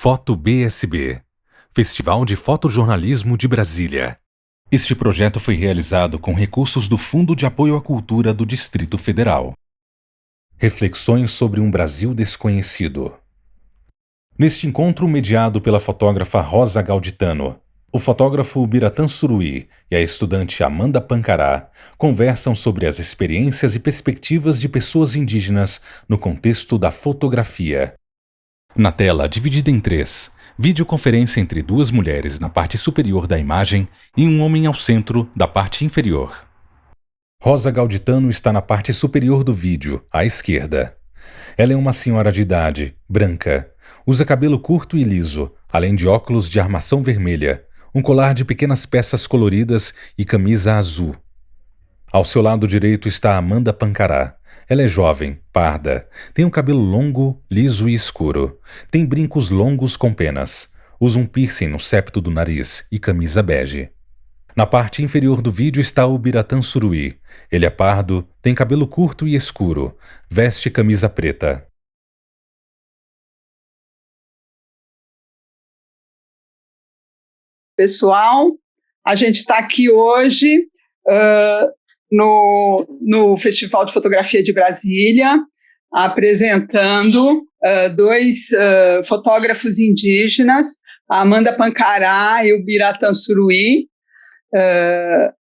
Foto BSB, Festival de Fotojornalismo de Brasília. Este projeto foi realizado com recursos do Fundo de Apoio à Cultura do Distrito Federal. Reflexões sobre um Brasil desconhecido. Neste encontro mediado pela fotógrafa Rosa Galditano, o fotógrafo Biratã Suruí e a estudante Amanda Pancará conversam sobre as experiências e perspectivas de pessoas indígenas no contexto da fotografia. Na tela, dividida em 3, videoconferência entre 2 mulheres na parte superior da imagem e um homem ao centro da parte inferior. Rosa Galditano está na parte superior do vídeo, à esquerda. Ela é uma senhora de idade, branca, usa cabelo curto e liso, além de óculos de armação vermelha, um colar de pequenas peças coloridas e camisa azul. Ao seu lado direito está Amanda Pancará. Ela é jovem, parda, tem um cabelo longo, liso e escuro, tem brincos longos com penas, usa um piercing no septo do nariz e camisa bege. Na parte inferior do vídeo está o Biratã Suruí. Ele é pardo, tem cabelo curto e escuro, veste camisa preta. Pessoal, a gente está aqui hoje no Festival de Fotografia de Brasília, apresentando 2 fotógrafos indígenas, a Amanda Pancará e o Biratã Suruí.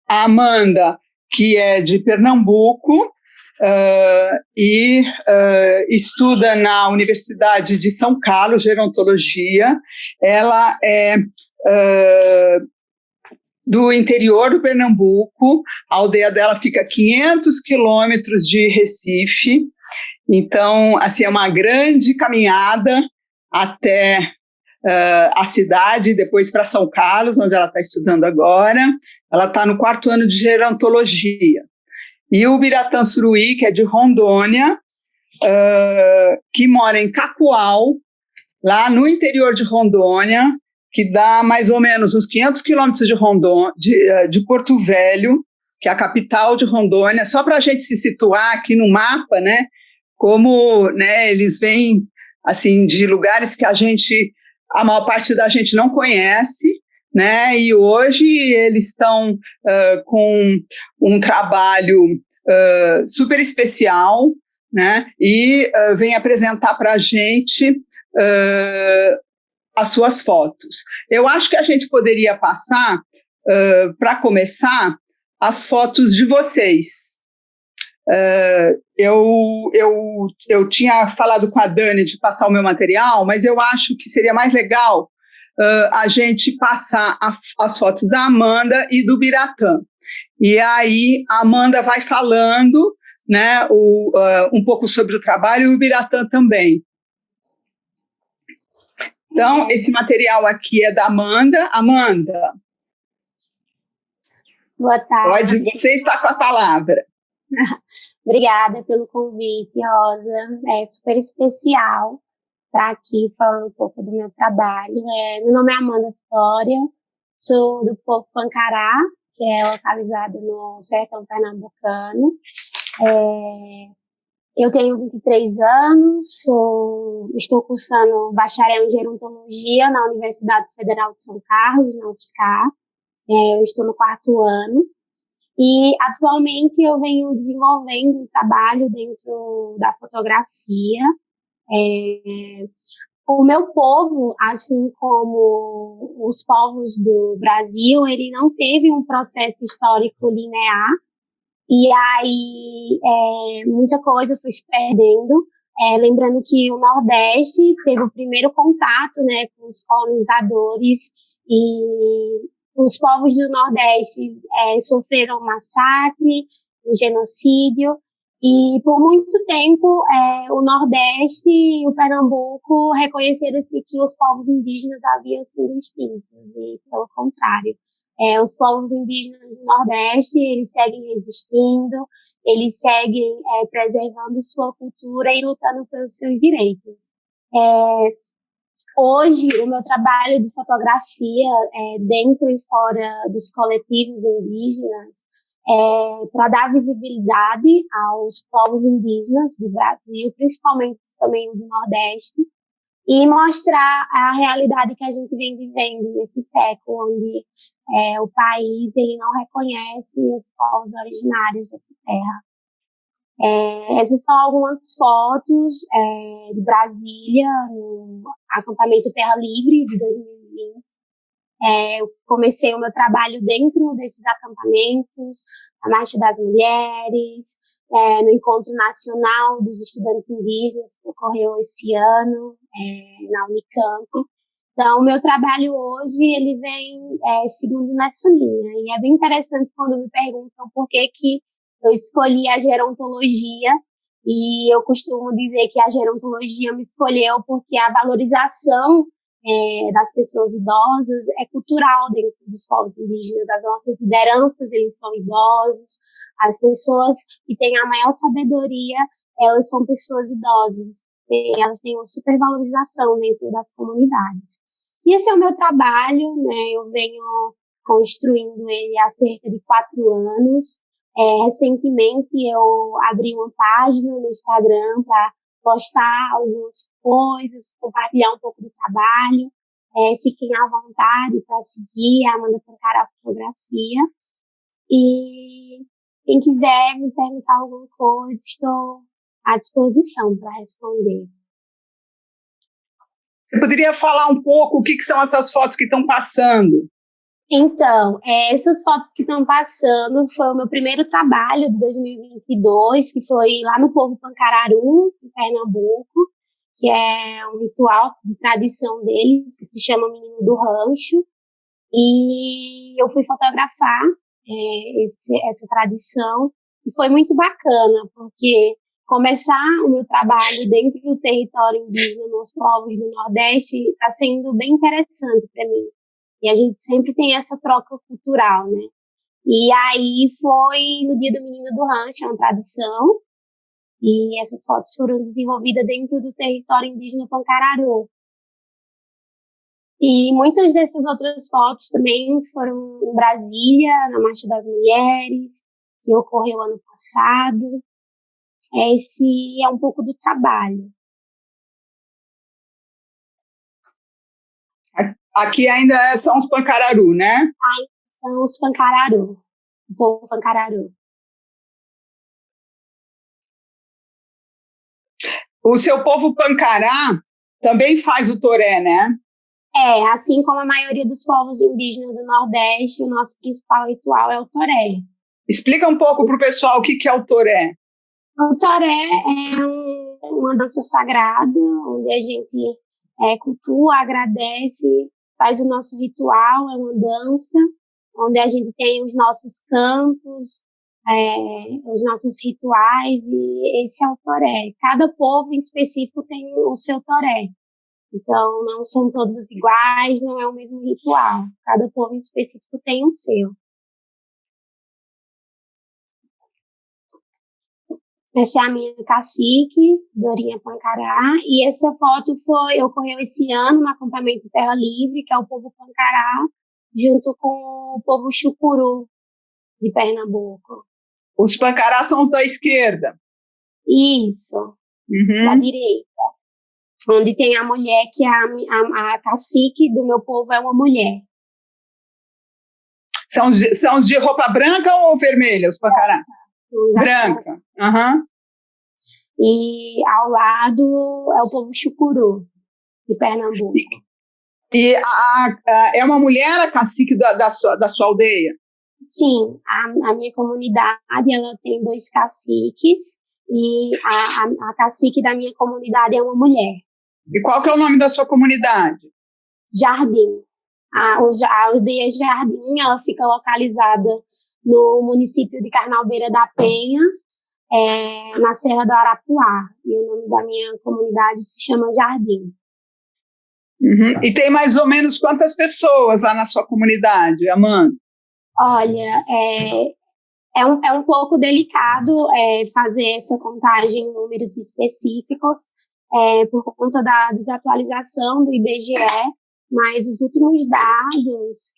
A Amanda, que é de Pernambuco e estuda na Universidade de São Carlos, gerontologia. Ela é do interior do Pernambuco, a aldeia dela fica a 500 quilômetros de Recife, então, assim, é uma grande caminhada até a cidade, depois para São Carlos, onde ela está estudando agora. Ela está no 4º ano de gerontologia. E o Biratã Suruí, que é de Rondônia, que mora em Cacoal, lá no interior de Rondônia, que dá mais ou menos uns 500 quilômetros de Porto Velho, que é a capital de Rondônia, só para a gente se situar aqui no mapa, né, como, né, eles vêm assim, de lugares que a maior parte da gente não conhece, né, e hoje eles estão com um trabalho super especial, né, e vem apresentar para a gente as suas fotos. Eu acho que a gente poderia passar, para começar, as fotos de vocês. Eu tinha falado com a Dani de passar o meu material, mas eu acho que seria mais legal a gente passar as fotos da Amanda e do Biratã. E aí a Amanda vai falando, né, um pouco sobre o trabalho e o Biratã também. Então, esse material aqui é da Amanda. Amanda. Boa tarde. Você está com a palavra. Obrigada pelo convite, Rosa. É super especial estar aqui falando um pouco do meu trabalho. Meu nome é Amanda Vitória, sou do povo Pancará, que é localizado no sertão pernambucano. Eu tenho 23 anos, estou cursando bacharel em gerontologia na Universidade Federal de São Carlos, na UFSCar. Eu estou no 4º ano e atualmente eu venho desenvolvendo um trabalho dentro da fotografia. O meu povo, assim como os povos do Brasil, ele não teve um processo histórico linear. E aí, muita coisa foi se perdendo. Lembrando que o Nordeste teve o primeiro contato, né, com os colonizadores, e os povos do Nordeste sofreram um massacre, um genocídio, e por muito tempo o Nordeste e o Pernambuco reconheceram-se que os povos indígenas haviam sido extintos, e pelo contrário. Os povos indígenas do Nordeste, eles seguem existindo, eles seguem preservando sua cultura e lutando pelos seus direitos. Hoje, o meu trabalho de fotografia, dentro e fora dos coletivos indígenas, para dar visibilidade aos povos indígenas do Brasil, principalmente também do Nordeste, e mostrar a realidade que a gente vem vivendo nesse século, onde o país ele não reconhece os povos originários dessa terra. Essas são algumas fotos de Brasília, no acampamento Terra Livre de 2020. Eu comecei o meu trabalho dentro desses acampamentos, a Marcha das Mulheres, no Encontro Nacional dos Estudantes Indígenas, que ocorreu esse ano na Unicamp. Então, o meu trabalho hoje, ele vem seguindo nessa linha. E é bem interessante quando me perguntam por que eu escolhi a gerontologia, e eu costumo dizer que a gerontologia me escolheu porque a valorização das pessoas idosas é cultural dentro dos povos indígenas, das nossas lideranças, eles são idosos, as pessoas que têm a maior sabedoria, elas são pessoas idosas, elas têm uma supervalorização dentro das comunidades. E esse é o meu trabalho, né? Eu venho construindo ele há cerca de 4 anos. Recentemente eu abri uma página no Instagram para postar algumas coisas, compartilhar um pouco do trabalho. Fiquem à vontade para seguir a Amanda Pancará Fotografia. E quem quiser me perguntar alguma coisa, estou à disposição para responder. Você poderia falar um pouco o que são essas fotos que estão passando? Então, essas fotos que estão passando foi o meu primeiro trabalho de 2022, que foi lá no povo Pancararu, em Pernambuco, que é um ritual de tradição deles, que se chama Menino do Rancho. E eu fui fotografar essa tradição, e foi muito bacana, porque começar o meu trabalho dentro do território indígena nos povos do Nordeste está sendo bem interessante para mim. E a gente sempre tem essa troca cultural, né? E aí foi no dia do Menino do Rancho, é uma tradição, e essas fotos foram desenvolvidas dentro do território indígena Pancararu. E muitas dessas outras fotos também foram em Brasília, na Marcha das Mulheres, que ocorreu ano passado. Esse é um pouco do trabalho. Aqui ainda são os Pancararu, né? São os Pancararu, o povo Pancararu. O seu povo Pancará também faz o toré, né? Assim como a maioria dos povos indígenas do Nordeste, o nosso principal ritual é o toré. Explica um pouco para o pessoal o que é o toré. O toré é uma dança sagrada, onde a gente cultua, agradece, faz o nosso ritual, é uma dança, onde a gente tem os nossos cantos, os nossos rituais, e esse é o toré. Cada povo em específico tem o seu toré. Então, não são todos iguais, não é o mesmo ritual. Cada povo em específico tem o seu. Essa é a minha cacique, Dorinha Pancará, e essa foto ocorreu esse ano no acampamento Terra Livre, que é o povo Pancará, junto com o povo Chucuru, de Pernambuco. Os Pancará são os da esquerda? Isso, da direita. Onde tem a mulher, que a cacique do meu povo é uma mulher. São de roupa branca ou vermelha, os Pancará? Branca. Uhum. E ao lado é o povo Chucuru, de Pernambuco. E é uma mulher a cacique da sua aldeia? Sim, a minha comunidade ela tem 2 caciques, e a cacique da minha comunidade é uma mulher. E qual que é o nome da sua comunidade? Jardim. A aldeia Jardim, ela fica localizada no município de Carnalbeira da Penha, na Serra do Arapuá. E o nome da minha comunidade se chama Jardim. Uhum. E tem mais ou menos quantas pessoas lá na sua comunidade, Amanda? Olha, é um pouco delicado fazer essa contagem em números específicos, por conta da desatualização do IBGE, mas os últimos dados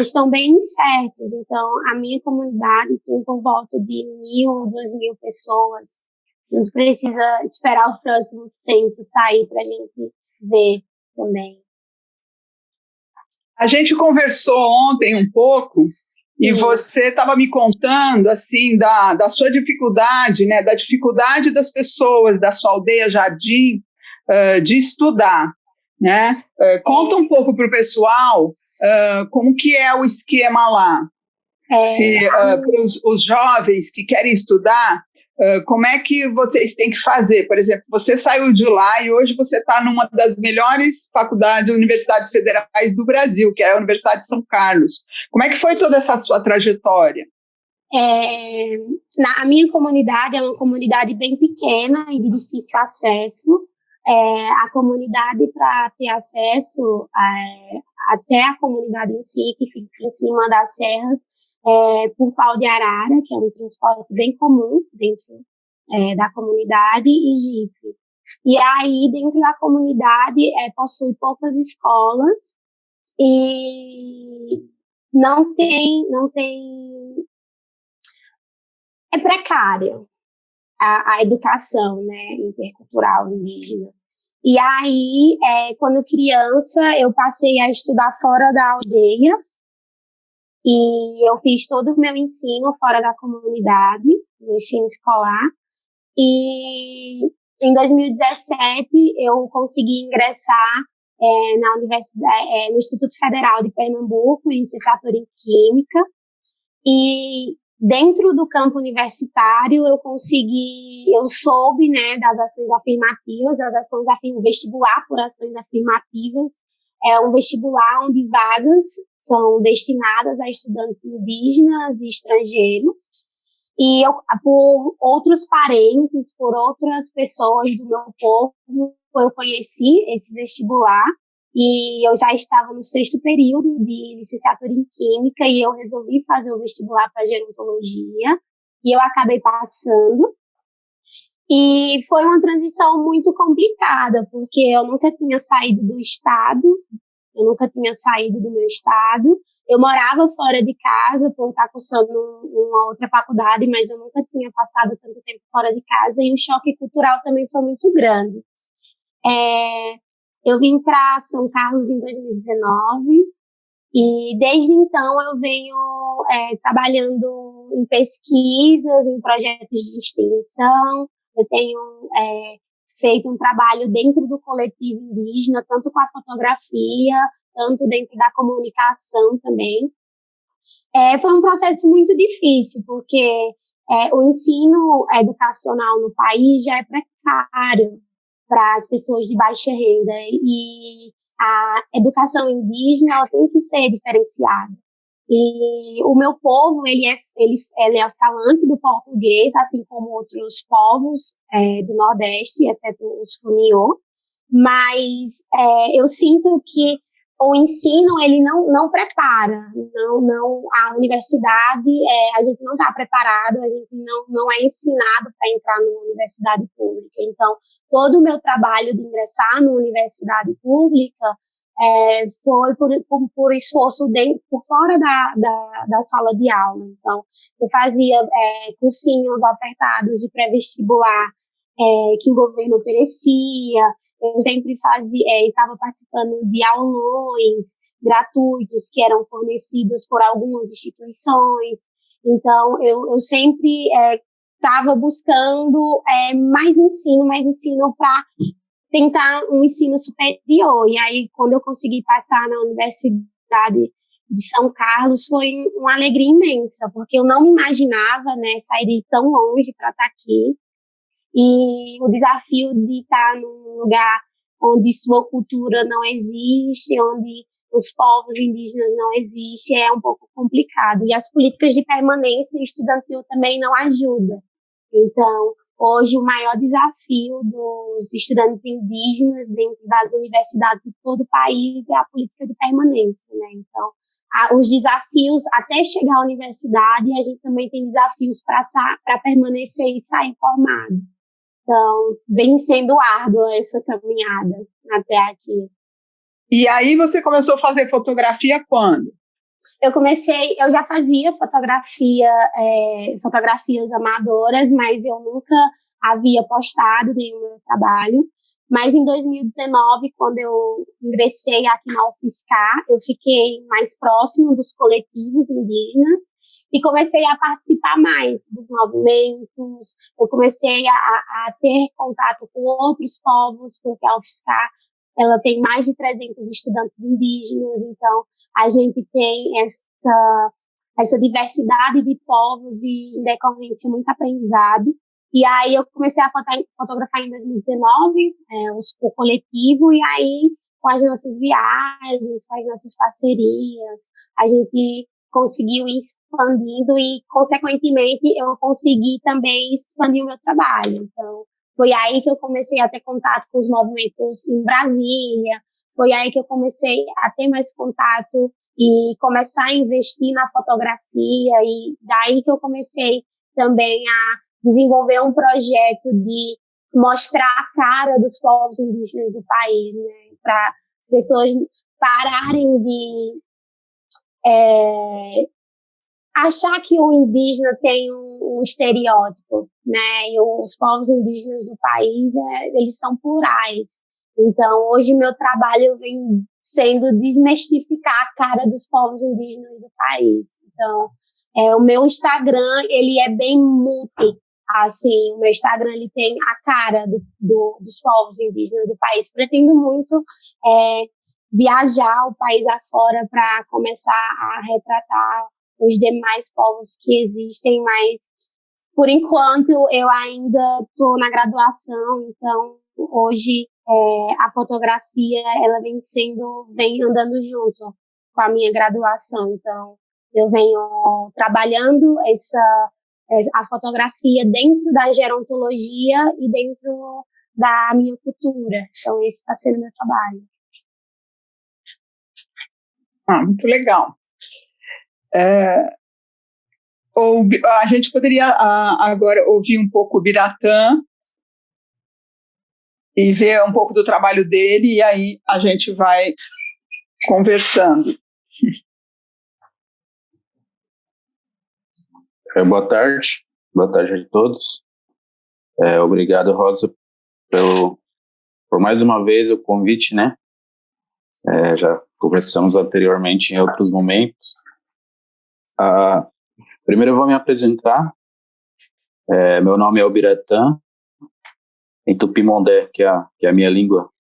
estão bem incertos. Então, a minha comunidade tem por volta de 1.000, 2.000 pessoas. A gente precisa esperar o próximo censo sair para a gente ver também. A gente conversou ontem um pouco e você estava me contando assim da sua dificuldade, né, da dificuldade das pessoas da sua aldeia Jardim de estudar, né? Conta um pouco para o pessoal como que é o esquema lá. Se os jovens que querem estudar, como é que vocês têm que fazer? Por exemplo, você saiu de lá e hoje você está numa das melhores faculdades, universidades federais do Brasil, que é a Universidade de São Carlos. Como é que foi toda essa sua trajetória? A minha comunidade é uma comunidade bem pequena e de difícil acesso. A comunidade, para ter acesso até a comunidade em si, que fica em cima das serras, por pau de arara, que é um transporte bem comum dentro da comunidade, e jipe. E aí, dentro da comunidade, possui poucas escolas e não tem é precária a educação, né, intercultural indígena. E aí, quando criança, eu passei a estudar fora da aldeia, e eu fiz todo o meu ensino fora da comunidade, no ensino escolar. E em 2017 eu consegui ingressar na universidade, no Instituto Federal de Pernambuco, em licenciatura em Química. E dentro do campo universitário eu soube, né, das ações afirmativas, o vestibular por ações afirmativas. É um vestibular onde vagas são destinadas a estudantes indígenas e estrangeiros, e por outros parentes, por outras pessoas do meu povo, eu conheci esse vestibular, e eu já estava no 6º período de licenciatura em Química, e eu resolvi fazer o vestibular para gerontologia, e eu acabei passando. E foi uma transição muito complicada, porque eu nunca tinha saído do estado, eu nunca tinha saído do meu estado. Eu morava fora de casa por estar cursando uma outra faculdade, mas eu nunca tinha passado tanto tempo fora de casa, e o choque cultural também foi muito grande. Eu vim para São Carlos em 2019, e desde então eu venho trabalhando em pesquisas, em projetos de extensão. Eu tenho feito um trabalho dentro do coletivo indígena, tanto com a fotografia, tanto dentro da comunicação também. Foi um processo muito difícil, porque o ensino educacional no país já é precário para as pessoas de baixa renda, e a educação indígena ela tem que ser diferenciada. E o meu povo, ele é falante do português, assim como outros povos do Nordeste, exceto os Funiô, mas eu sinto que o ensino, ele não prepara, a universidade, a gente não está preparado, a gente não é ensinado para entrar numa universidade pública. Então, todo o meu trabalho de ingressar numa universidade pública foi por esforço por fora da sala de aula. Então, eu fazia cursinhos ofertados de pré-vestibular que o governo oferecia. Eu sempre estava participando de aulões gratuitos que eram fornecidos por algumas instituições. Então, eu sempre estava buscando mais ensino para tentar um ensino superior. E aí, quando eu consegui passar na Universidade de São Carlos, foi uma alegria imensa, porque eu não me imaginava, né, sair tão longe para estar aqui. E o desafio de estar num lugar onde sua cultura não existe, onde os povos indígenas não existem, é um pouco complicado. E as políticas de permanência estudantil também não ajudam. Então, hoje, o maior desafio dos estudantes indígenas dentro das universidades de todo o país é a política de permanência, né? Então, os desafios até chegar à universidade, a gente também tem desafios para permanecer e sair formado. Então, vem sendo árdua essa caminhada até aqui. E aí você começou a fazer fotografia quando? Eu já fazia fotografias amadoras, mas eu nunca havia postado nenhum meu trabalho. Mas em 2019, quando eu ingressei aqui na UFSCar, eu fiquei mais próximo dos coletivos indígenas e comecei a participar mais dos movimentos, eu comecei a ter contato com outros povos, porque a UFSCar ela tem mais de 300 estudantes indígenas, então a gente tem essa diversidade de povos e, em decorrência, muito aprendizado. E aí eu comecei a fotografar em 2019, o coletivo, e aí com as nossas viagens, com as nossas parcerias, a gente conseguiu ir expandindo e, consequentemente, eu consegui também expandir o meu trabalho. Então, foi aí que eu comecei a ter contato com os movimentos em Brasília, foi aí que eu comecei a ter mais contato e começar a investir na fotografia, e daí que eu comecei também a desenvolver um projeto de mostrar a cara dos povos indígenas do país, né, para as pessoas pararem de achar que o indígena tem um estereótipo, né, e os povos indígenas do país, eles são plurais. Então, hoje meu trabalho vem sendo desmistificar a cara dos povos indígenas do país. Então, o meu Instagram, ele é bem multi, assim, o meu Instagram, ele tem a cara dos povos indígenas do país. Pretendo muito viajar o país afora para começar a retratar os demais povos que existem, mas, por enquanto, eu ainda estou na graduação, então, hoje, a fotografia, ela vem andando junto com a minha graduação, então, eu venho trabalhando a fotografia dentro da gerontologia e dentro da minha cultura, então, esse está sendo meu trabalho. Muito legal. A gente poderia agora ouvir um pouco o Biratã e ver um pouco do trabalho dele, e aí a gente vai conversando. Boa tarde a todos. Obrigado, Rosa, por mais uma vez o convite, né? Já conversamos anteriormente em outros momentos. Primeiro eu vou me apresentar. Meu nome é Obiratã, em Tupimondé, que é a minha língua,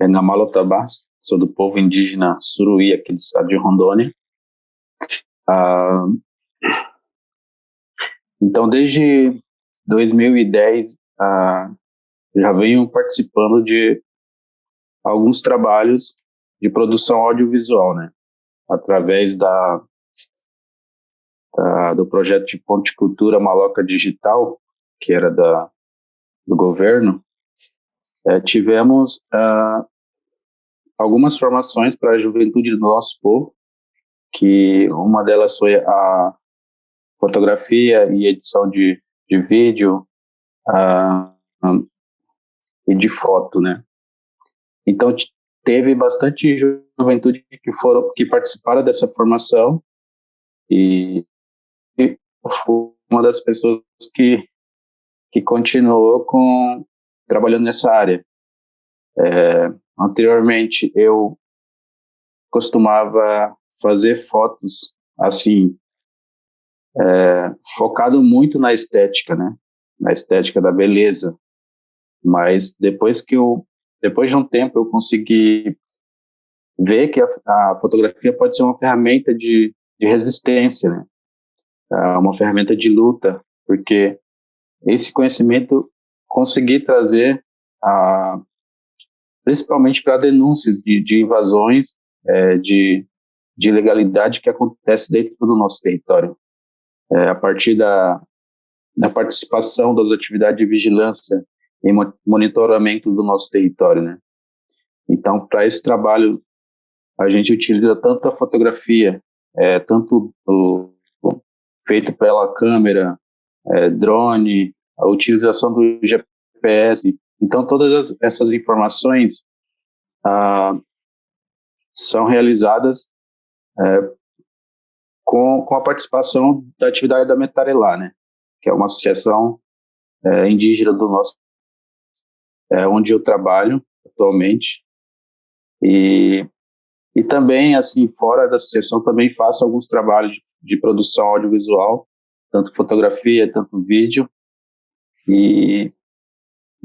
é Namalotabá, sou do povo indígena Suruí, aqui do estado de Rondônia. Então, desde 2010, já venho participando de alguns trabalhos de produção audiovisual, né? Através do projeto de Ponticultura Maloca Digital, que era do governo, tivemos algumas formações para a juventude do nosso povo, que uma delas foi a fotografia e edição de vídeo e de foto, né? Então, teve bastante juventude que participaram dessa formação, e fui uma das pessoas que continuou trabalhando nessa área. Anteriormente, eu costumava fazer fotos, assim, focado muito na estética, né? Na estética da beleza. Mas depois de um tempo, eu consegui ver que a fotografia pode ser uma ferramenta de resistência, né? Uma ferramenta de luta, porque esse conhecimento consegui trazer principalmente para denúncias de invasões, de ilegalidade que acontece dentro do nosso território. A partir da participação das atividades de vigilância e monitoramento do nosso território, né? Então, para esse trabalho, a gente utiliza tanto a fotografia, tanto feito pela câmera, drone, a utilização do GPS. Então, todas essas informações são realizadas com a participação da atividade da Metarelá, né? Que é uma associação indígena do nosso onde eu trabalho atualmente. E também, assim, fora da associação, também faço alguns trabalhos de produção audiovisual, tanto fotografia, tanto vídeo. E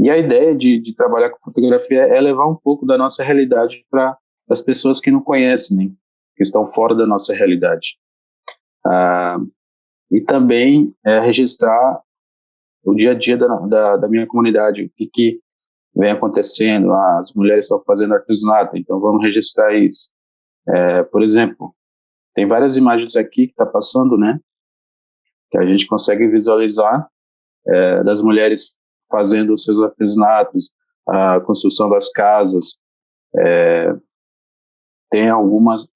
a ideia de trabalhar com fotografia é levar um pouco da nossa realidade para as pessoas que não conhecem, né, que estão fora da nossa realidade. E também registrar o dia a dia da minha comunidade, o que vem acontecendo. As mulheres estão fazendo artesanato, então vamos registrar isso. Por exemplo, tem várias imagens aqui que está passando, né, que a gente consegue visualizar, das mulheres fazendo os seus artesanatos, a construção das casas. Tem algumas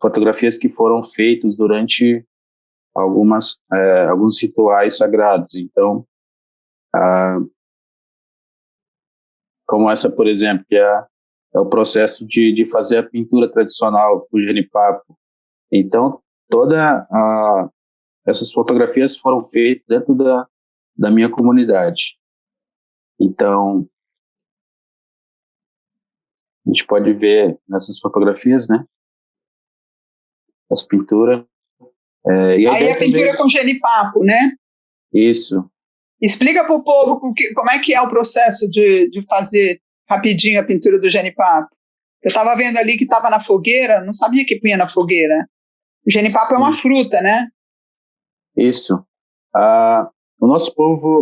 fotografias que foram feitas durante alguns rituais sagrados. Então, como essa, por exemplo, que é o processo de fazer a pintura tradicional do jenipapo. Então, essas fotografias foram feitas dentro da minha comunidade. Então, a gente pode ver nessas fotografias, né, as pinturas. Aí a pintura com genipapo, né? Isso. Explica para o povo como é que é o processo de fazer rapidinho a pintura do genipapo. Eu estava vendo ali que estava na fogueira, não sabia que punha na fogueira. O genipapo Sim. É uma fruta, né? Isso. O nosso povo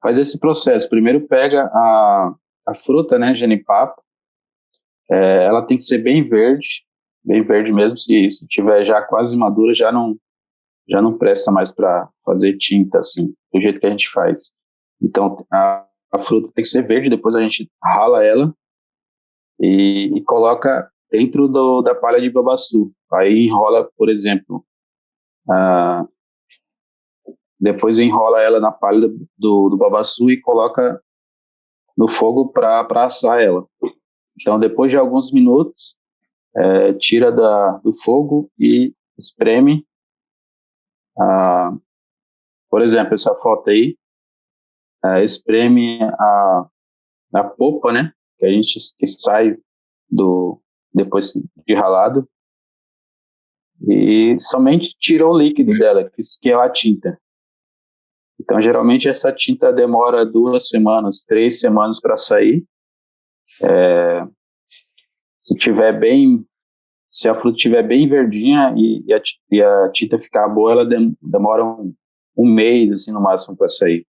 faz esse processo. Primeiro pega a fruta, né, genipapo. Ela tem que ser bem verde mesmo. Se tiver já quase madura, já não presta mais para fazer tinta, assim, do jeito que a gente faz. Então, a fruta tem que ser verde, depois a gente rala ela e coloca dentro da palha de babaçu. Aí enrola, por exemplo, depois enrola ela na palha do babaçu e coloca no fogo para assar ela. Então, depois de alguns minutos, tira do fogo e espreme. Por exemplo, essa foto aí, espreme a polpa, né, que sai depois de ralado, e somente tira o líquido dela, que é a tinta. Então, geralmente, essa tinta demora 2 semanas, 3 semanas para sair. Se a fruta estiver bem verdinha e a tinta ficar boa, ela demora um mês, assim, no máximo, para sair.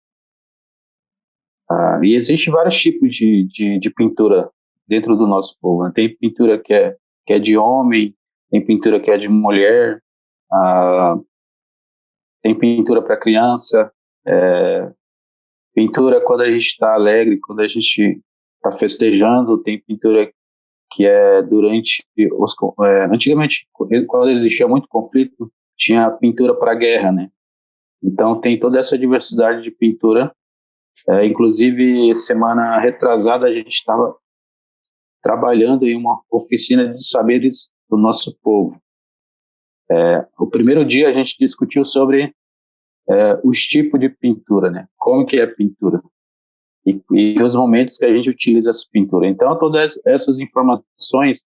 E existem vários tipos de pintura dentro do nosso povo, né? Tem pintura que é de homem, tem pintura que é de mulher, tem pintura para criança, pintura quando a gente está alegre, quando a gente está festejando, tem pintura que é durante antigamente, quando existia muito conflito, tinha pintura para guerra, né? Então tem toda essa diversidade de pintura. Inclusive, semana retrasada, a gente estava trabalhando em uma oficina de saberes do nosso povo. O primeiro dia a gente discutiu sobre os tipos de pintura, né? Como que é a pintura e os momentos que a gente utiliza essa pintura. Então, todas essas informações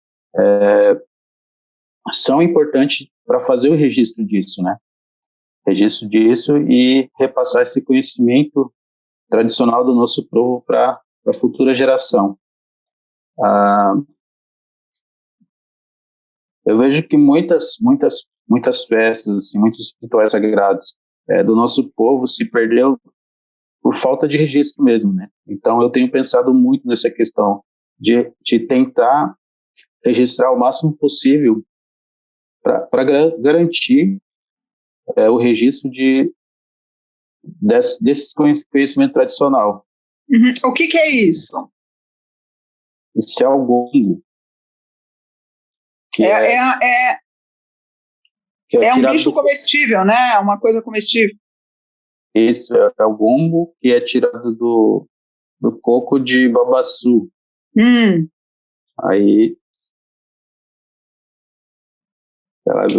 são importantes para fazer o registro disso, né? Registro disso e repassar esse conhecimento tradicional do nosso povo para a futura geração. Eu vejo que muitas festas, assim, muitos rituais sagrados do nosso povo se perdeu por falta de registro mesmo, né? Então eu tenho pensado muito nessa questão de tentar registrar o máximo possível para garantir o registro desse conhecimento tradicional. Uhum. O que é isso? Isso é o gongo. É um bicho comestível, né? É uma coisa comestível. Esse é o gongo, que é tirado do coco de babaçu. Aí...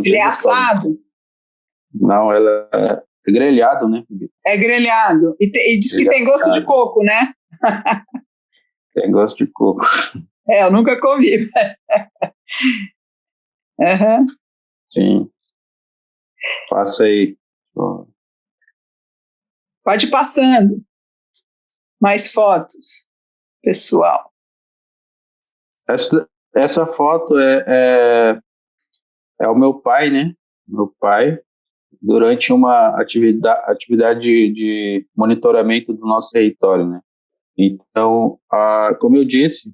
Ele é assado? Não, ela é grelhado, né? É grelhado. E diz que tem gosto de coco, né? Tem gosto de coco. Eu nunca comi. Uhum. Sim. Passa aí. Pode ir passando. Mais fotos, pessoal. Essa foto é o meu pai, né? Meu pai, durante uma atividade de monitoramento do nosso território, né? Então, como eu disse,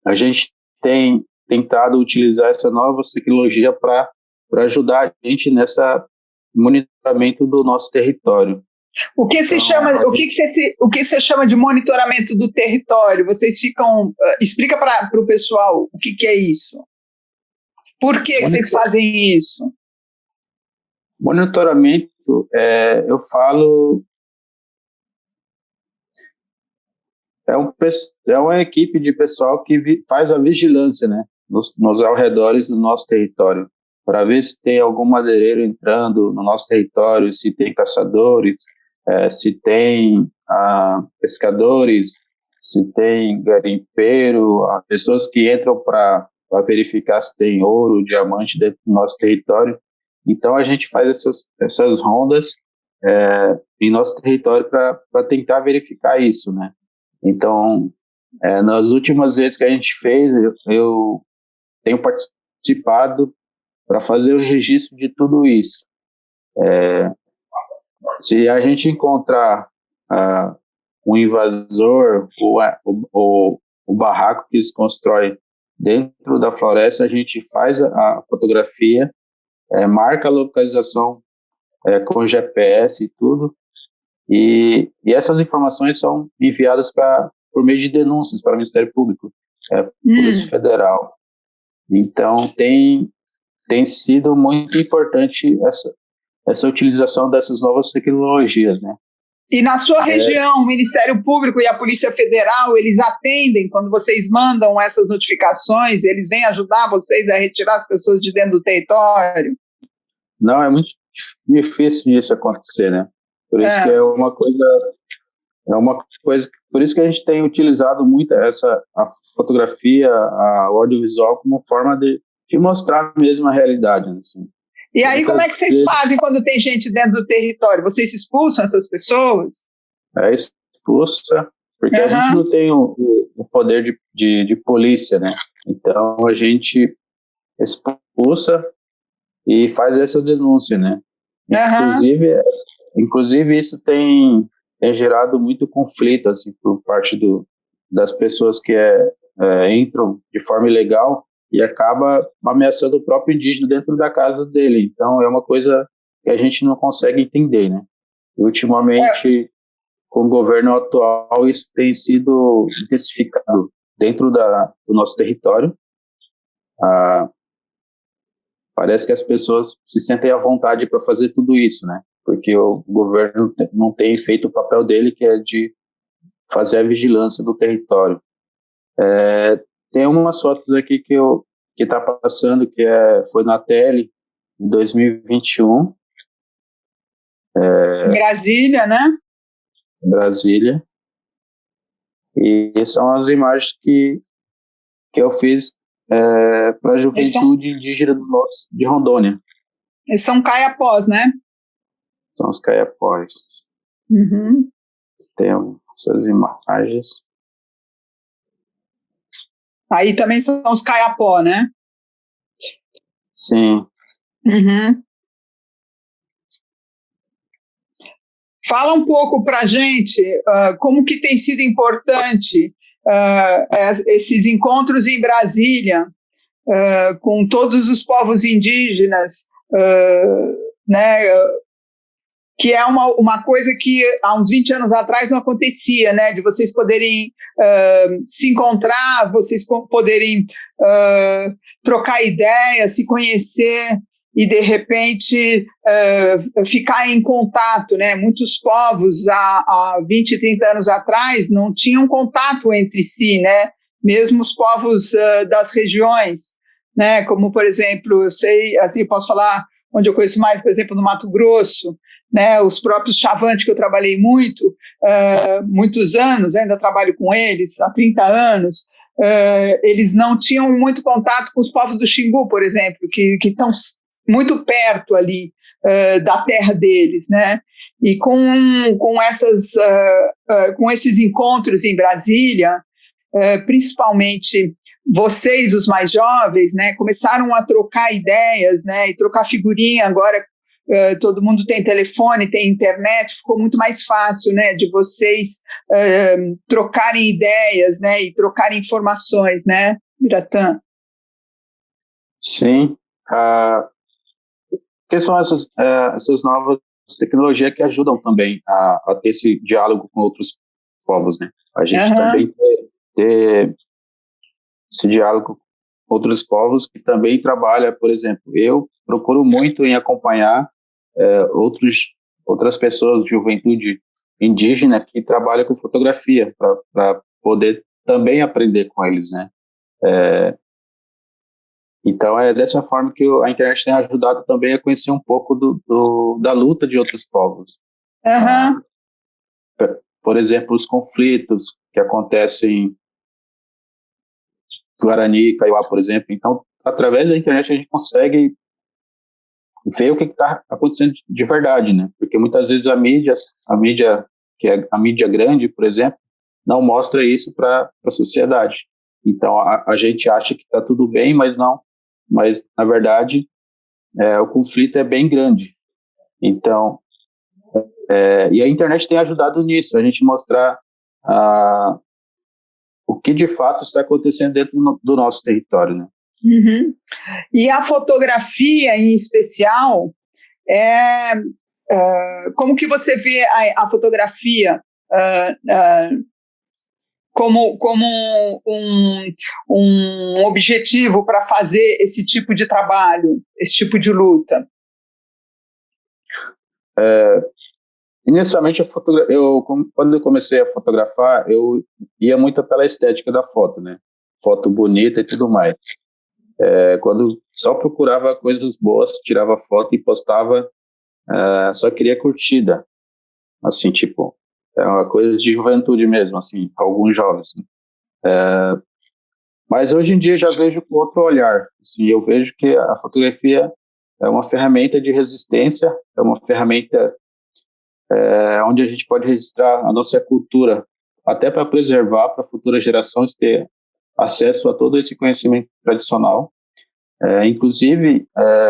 a gente tem tentado utilizar essa nova tecnologia para ajudar a gente nessa monitoramento do nosso território. O que você chama de monitoramento do território? Vocês ficam... explica para o pessoal o que é isso. Por que vocês fazem isso? Monitoramento, eu falo... É uma equipe de pessoal que faz a vigilância, né, nos arredores do nosso território, para ver se tem algum madeireiro entrando no nosso território, se tem caçadores, se tem pescadores, se tem garimpeiro, pessoas que entram para verificar se tem ouro, diamante dentro do nosso território. Então a gente faz essas rondas em nosso território para tentar verificar isso, né? Então, nas últimas vezes que a gente fez, eu tenho participado para fazer o registro de tudo isso. Se a gente encontrar um invasor ou o barraco que se constrói dentro da floresta, a gente faz a fotografia, marca a localização com GPS e tudo, e essas informações são enviadas por meio de denúncias para o Ministério Público, Polícia Federal. Então, tem sido muito importante essa utilização dessas novas tecnologias, né? E na sua região, o Ministério Público e a Polícia Federal, eles atendem quando vocês mandam essas notificações, eles vêm ajudar vocês a retirar as pessoas de dentro do território? Não, é muito difícil isso acontecer, né? Por isso que é uma coisa, por isso que a gente tem utilizado muito a fotografia, o audiovisual como forma de mostrar mesmo a realidade, assim. E aí, como é que vocês fazem quando tem gente dentro do território? Vocês expulsam essas pessoas? Expulsa, porque a gente não tem o poder de polícia, né? Então, a gente expulsa e faz essa denúncia, né? Inclusive isso tem gerado muito conflito, assim, por parte das pessoas que entram de forma ilegal e acaba ameaçando o próprio indígena dentro da casa dele. Então, é uma coisa que a gente não consegue entender, né? E, ultimamente, com o governo atual, isso tem sido intensificado dentro do nosso território. Parece que as pessoas se sentem à vontade para fazer tudo isso, né? Porque o governo não tem feito o papel dele, que é de fazer a vigilância do território. Tem umas fotos aqui que está passando, que foi na tele, em 2021. Brasília, né? Brasília. E são as imagens que eu fiz para a juventude indígena de Rondônia. Eles são caiapós, né? São os caiapós. Uhum. Tem essas imagens. Aí também são os caiapó, né? Sim. Uhum. Fala um pouco para a gente como que tem sido importante esses encontros em Brasília com todos os povos indígenas, né? Que é uma coisa que há uns 20 anos atrás não acontecia, né? De vocês poderem se encontrar, vocês poderem trocar ideias, se conhecer e, de repente, ficar em contato, né? Muitos povos, há 20, 30 anos atrás, não tinham contato entre si, né? Mesmo os povos das regiões, né? Como, por exemplo, eu sei, assim, eu posso falar onde eu conheço mais, por exemplo, no Mato Grosso, né, os próprios Chavante, que eu trabalhei muitos anos, ainda trabalho com eles há 30 anos, eles não tinham muito contato com os povos do Xingu, por exemplo, que estão muito perto ali da terra deles, né? E com esses encontros em Brasília, principalmente vocês, os mais jovens, né, começaram a trocar ideias, né, e trocar figurinha. Agora todo mundo tem telefone, tem internet, ficou muito mais fácil, né, de vocês trocarem ideias, né, e trocarem informações, né, Biratã? Sim, porque são essas novas tecnologias que ajudam também a ter esse diálogo com outros povos, né? A gente também ter esse diálogo com outros povos que também trabalha, por exemplo, eu procuro muito em acompanhar outras pessoas de juventude indígena que trabalham com fotografia para poder também aprender com eles, né? Então é dessa forma que a internet tem ajudado também a conhecer um pouco da luta de outros povos. Por exemplo, os conflitos que acontecem em Guarani e Kaiowá, por exemplo. Então, através da internet a gente consegue ver o que está acontecendo de verdade, né? Porque muitas vezes a mídia, que é a mídia grande, por exemplo, não mostra isso para a sociedade. Então, a gente acha que está tudo bem, mas não. Mas, na verdade, o conflito é bem grande. Então, e a internet tem ajudado nisso, a gente mostrar o que de fato está acontecendo dentro do nosso território, né? Uhum. E a fotografia, em especial, como que você vê a fotografia como um objetivo para fazer esse tipo de trabalho, esse tipo de luta? Inicialmente, quando eu comecei a fotografar, eu ia muito pela estética da foto, né? Foto bonita e tudo mais. Quando só procurava coisas boas, tirava foto e postava, só queria curtida. Assim, tipo, é uma coisa de juventude mesmo, assim, alguns jovens. Mas hoje em dia já vejo com outro olhar. Assim, eu vejo que a fotografia é uma ferramenta de resistência, é uma ferramenta onde a gente pode registrar a nossa cultura, até para preservar, para futuras gerações ter acesso a todo esse conhecimento tradicional. Inclusive,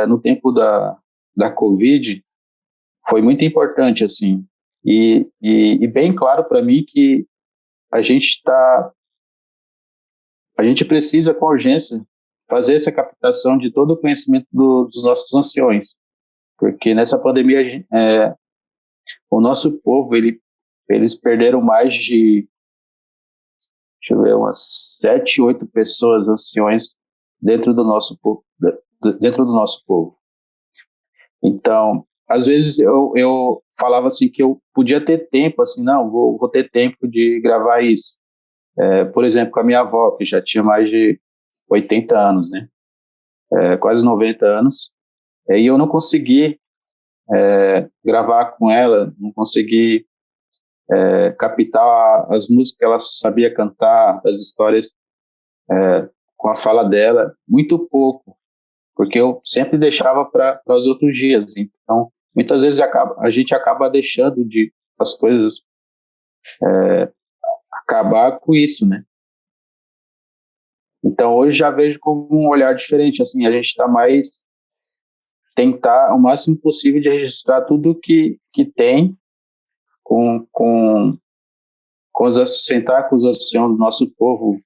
no tempo da Covid, foi muito importante, assim, e bem claro para mim que a gente precisa, com urgência, fazer essa captação de todo o conhecimento dos nossos anciões, porque nessa pandemia o nosso povo, eles perderam mais de, deixa eu ver, umas 7, 8 pessoas, anciões, dentro do nosso povo. Então, às vezes eu falava assim que eu podia ter tempo, assim, não, vou ter tempo de gravar isso. Por exemplo, com a minha avó, que já tinha mais de 80 anos, né? Quase 90 anos. E eu não consegui gravar com ela, não consegui captar as músicas que ela sabia cantar, as histórias com a fala dela, muito pouco, porque eu sempre deixava para os outros dias. Então, muitas vezes a gente acaba deixando as coisas acabar com isso, né? Então, hoje já vejo com um olhar diferente, assim, a gente está mais tentar o máximo possível de registrar tudo que tem sentar com os anciãos do nosso povo,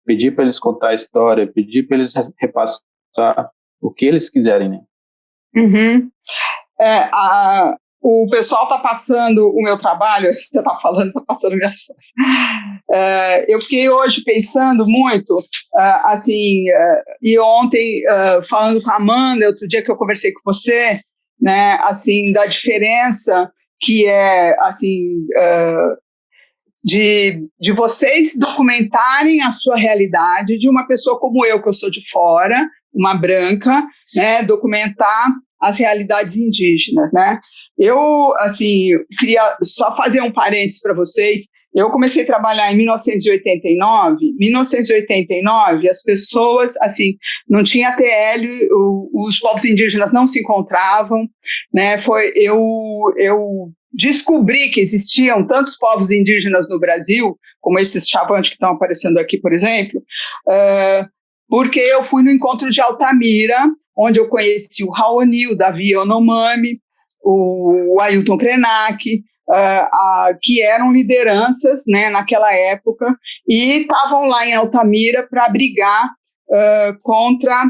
pedir para eles contar a história, pedir para eles repassar o que eles quiserem, né? Uhum. O pessoal está passando o meu trabalho, você está falando, está passando minhas fotos. Eu fiquei hoje pensando muito, e ontem falando com a Amanda, outro dia que eu conversei com você, né, assim, da diferença que é, assim, de vocês documentarem a sua realidade, de uma pessoa como eu, que eu sou de fora, uma branca, né, documentar as realidades indígenas, né? Eu, assim, queria só fazer um parênteses para vocês. Eu comecei a trabalhar em 1989. 1989, as pessoas, assim, não tinha TL, os povos indígenas não se encontravam, né? Eu descobri que existiam tantos povos indígenas no Brasil, como esses chavantes que estão aparecendo aqui, por exemplo, porque eu fui no encontro de Altamira, onde eu conheci o Raoni, o Davi Yanomami, o Ailton Krenak, que eram lideranças, né, naquela época, e estavam lá em Altamira para brigar contra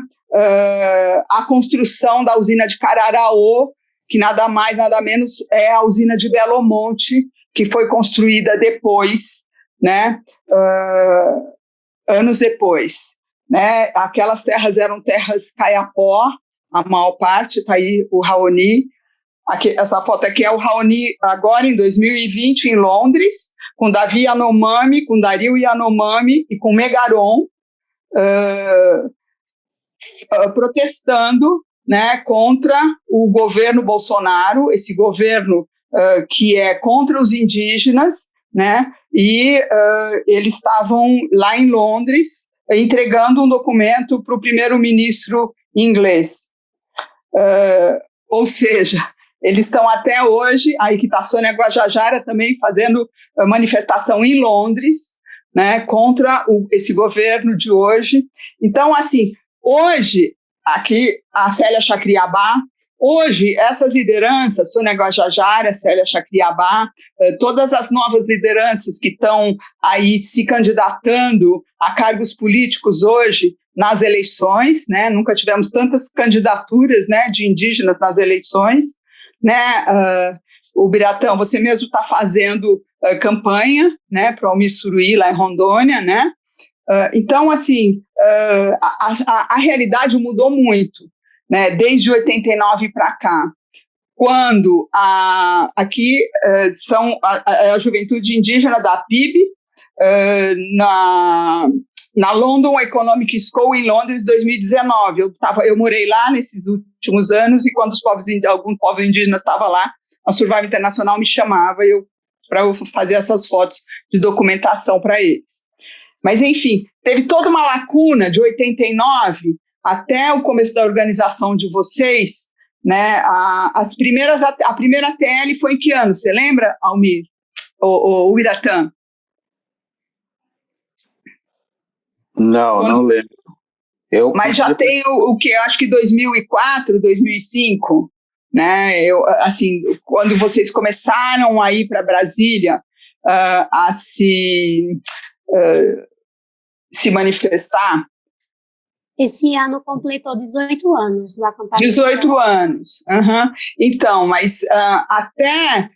a construção da usina de Cararaô, que nada mais, nada menos é a usina de Belo Monte, que foi construída depois, né, anos depois. Né? Aquelas terras eram terras caiapó, a maior parte, está aí o Raoni. Essa foto aqui é o Raoni agora em 2020 em Londres, com Davi Yanomami, com Dario Yanomami e com Megaron, protestando, né, contra o governo Bolsonaro, esse governo que é contra os indígenas, né, e eles estavam lá em Londres entregando um documento para o primeiro-ministro inglês. Ou seja, eles estão até hoje, aí que está a Sônia Guajajara também fazendo manifestação em Londres, né, contra esse governo de hoje. Então, assim, hoje, aqui a Célia Chacriabá, hoje essas lideranças, Sônia Guajajara, Célia Chacriabá, todas as novas lideranças que estão aí se candidatando a cargos políticos hoje nas eleições, né? Nunca tivemos tantas candidaturas, né, de indígenas nas eleições, né? O Biratã, você mesmo está fazendo campanha, né, para o Almir Suruí lá em Rondônia, né? Então, assim, a realidade mudou muito, né, desde 89 para cá, quando aqui são a juventude indígena da PIB, na London Economic School em Londres, 2019. Eu morei lá nesses últimos anos, e quando algum povo indígena estava lá, a Survival Internacional me chamava para eu fazer essas fotos de documentação para eles. Mas, enfim, teve toda uma lacuna de 89 até o começo da organização de vocês, né? A primeira TL foi em que ano? Você lembra, Almir? O Iratã? Não lembro. Mas já tem o que? Eu acho que 2004, 2005, né? Assim, quando vocês começaram a ir para Brasília a se manifestar. Esse ano completou 18 anos do acampamento. 18 anos. Uhum. Então, mas até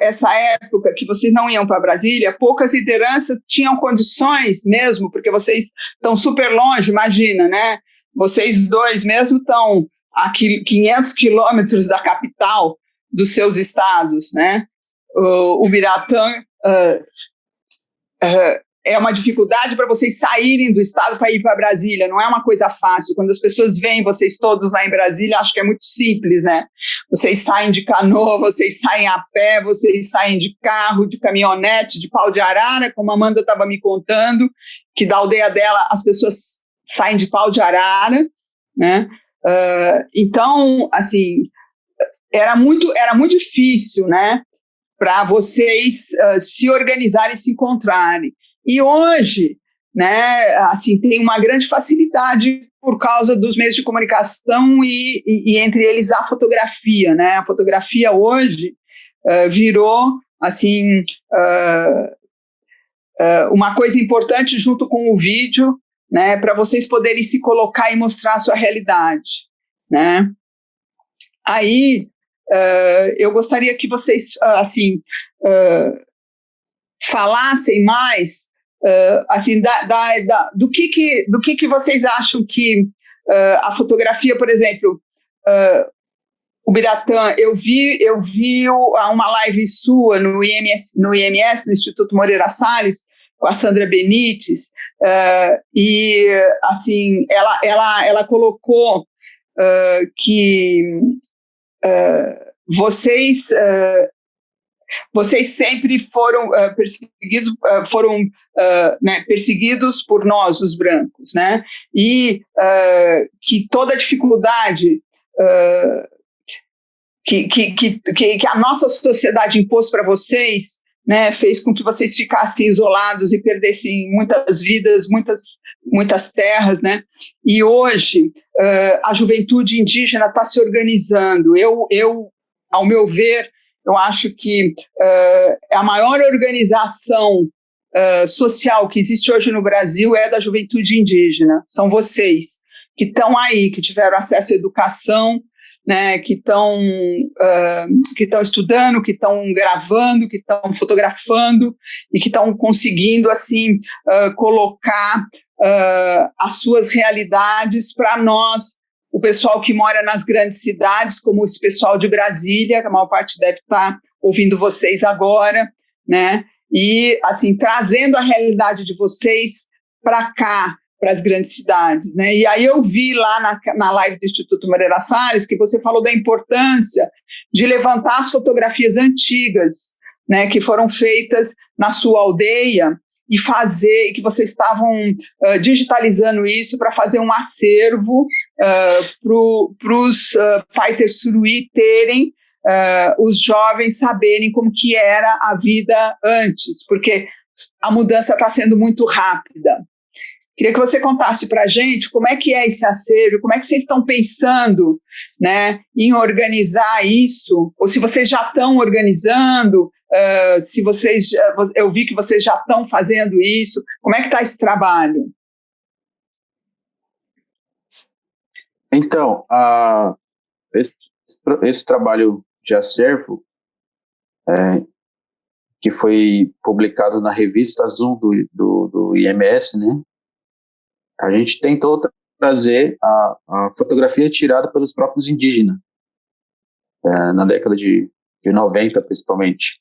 essa época que vocês não iam para Brasília, poucas lideranças tinham condições mesmo, porque vocês estão super longe, imagina, né? Vocês dois mesmo estão a 500 quilômetros da capital dos seus estados, né? O Biratã é uma dificuldade para vocês saírem do estado para ir para Brasília, não é uma coisa fácil. Quando as pessoas veem vocês todos lá em Brasília, acho que é muito simples, né? Vocês saem de canoa, vocês saem a pé, vocês saem de carro, de caminhonete, de pau de arara, como a Amanda estava me contando, que da aldeia dela as pessoas saem de pau de arara, né? Então, assim, era muito difícil, né, para vocês se organizarem, se encontrarem. E hoje, né, assim, tem uma grande facilidade por causa dos meios de comunicação e entre eles a fotografia, né? A fotografia hoje virou, assim, uma coisa importante junto com o vídeo, né, para vocês poderem se colocar e mostrar a sua realidade, né? Aí, eu gostaria que vocês, assim, falassem mais, assim, do que vocês acham que a fotografia, por exemplo, o Biratã, eu vi uma live sua no IMS, no Instituto Moreira Salles, com a Sandra Benites, e assim ela colocou que vocês sempre foram perseguidos por nós, os brancos, né? E que toda a dificuldade que a nossa sociedade impôs para vocês, né, fez com que vocês ficassem isolados e perdessem muitas vidas, muitas terras, né? E hoje a juventude indígena está se organizando. Ao meu ver, eu acho que a maior organização social que existe hoje no Brasil é da juventude indígena. São vocês que estão aí, que tiveram acesso à educação, né, que estão estudando, que estão gravando, que estão fotografando e que estão conseguindo assim colocar as suas realidades para nós, o pessoal que mora nas grandes cidades, como esse pessoal de Brasília, que a maior parte deve estar ouvindo vocês agora, né? E assim trazendo a realidade de vocês para cá, para as grandes cidades, né? E aí eu vi lá na live do Instituto Moreira Salles que você falou da importância de levantar as fotografias antigas, né, que foram feitas na sua aldeia e que vocês estavam digitalizando isso para fazer um acervo para os Fighters Suruí terem, os jovens saberem como que era a vida antes, porque a mudança está sendo muito rápida. Queria que você contasse para a gente como é que é esse acervo, como é que vocês estão pensando, né, em organizar isso, ou se vocês já estão organizando, eu vi que vocês já estão fazendo isso, como é que está esse trabalho? Então, esse trabalho de acervo, que foi publicado na revista Zoom do IMS, né? A gente tentou trazer a fotografia tirada pelos próprios indígenas, na década de 90, principalmente.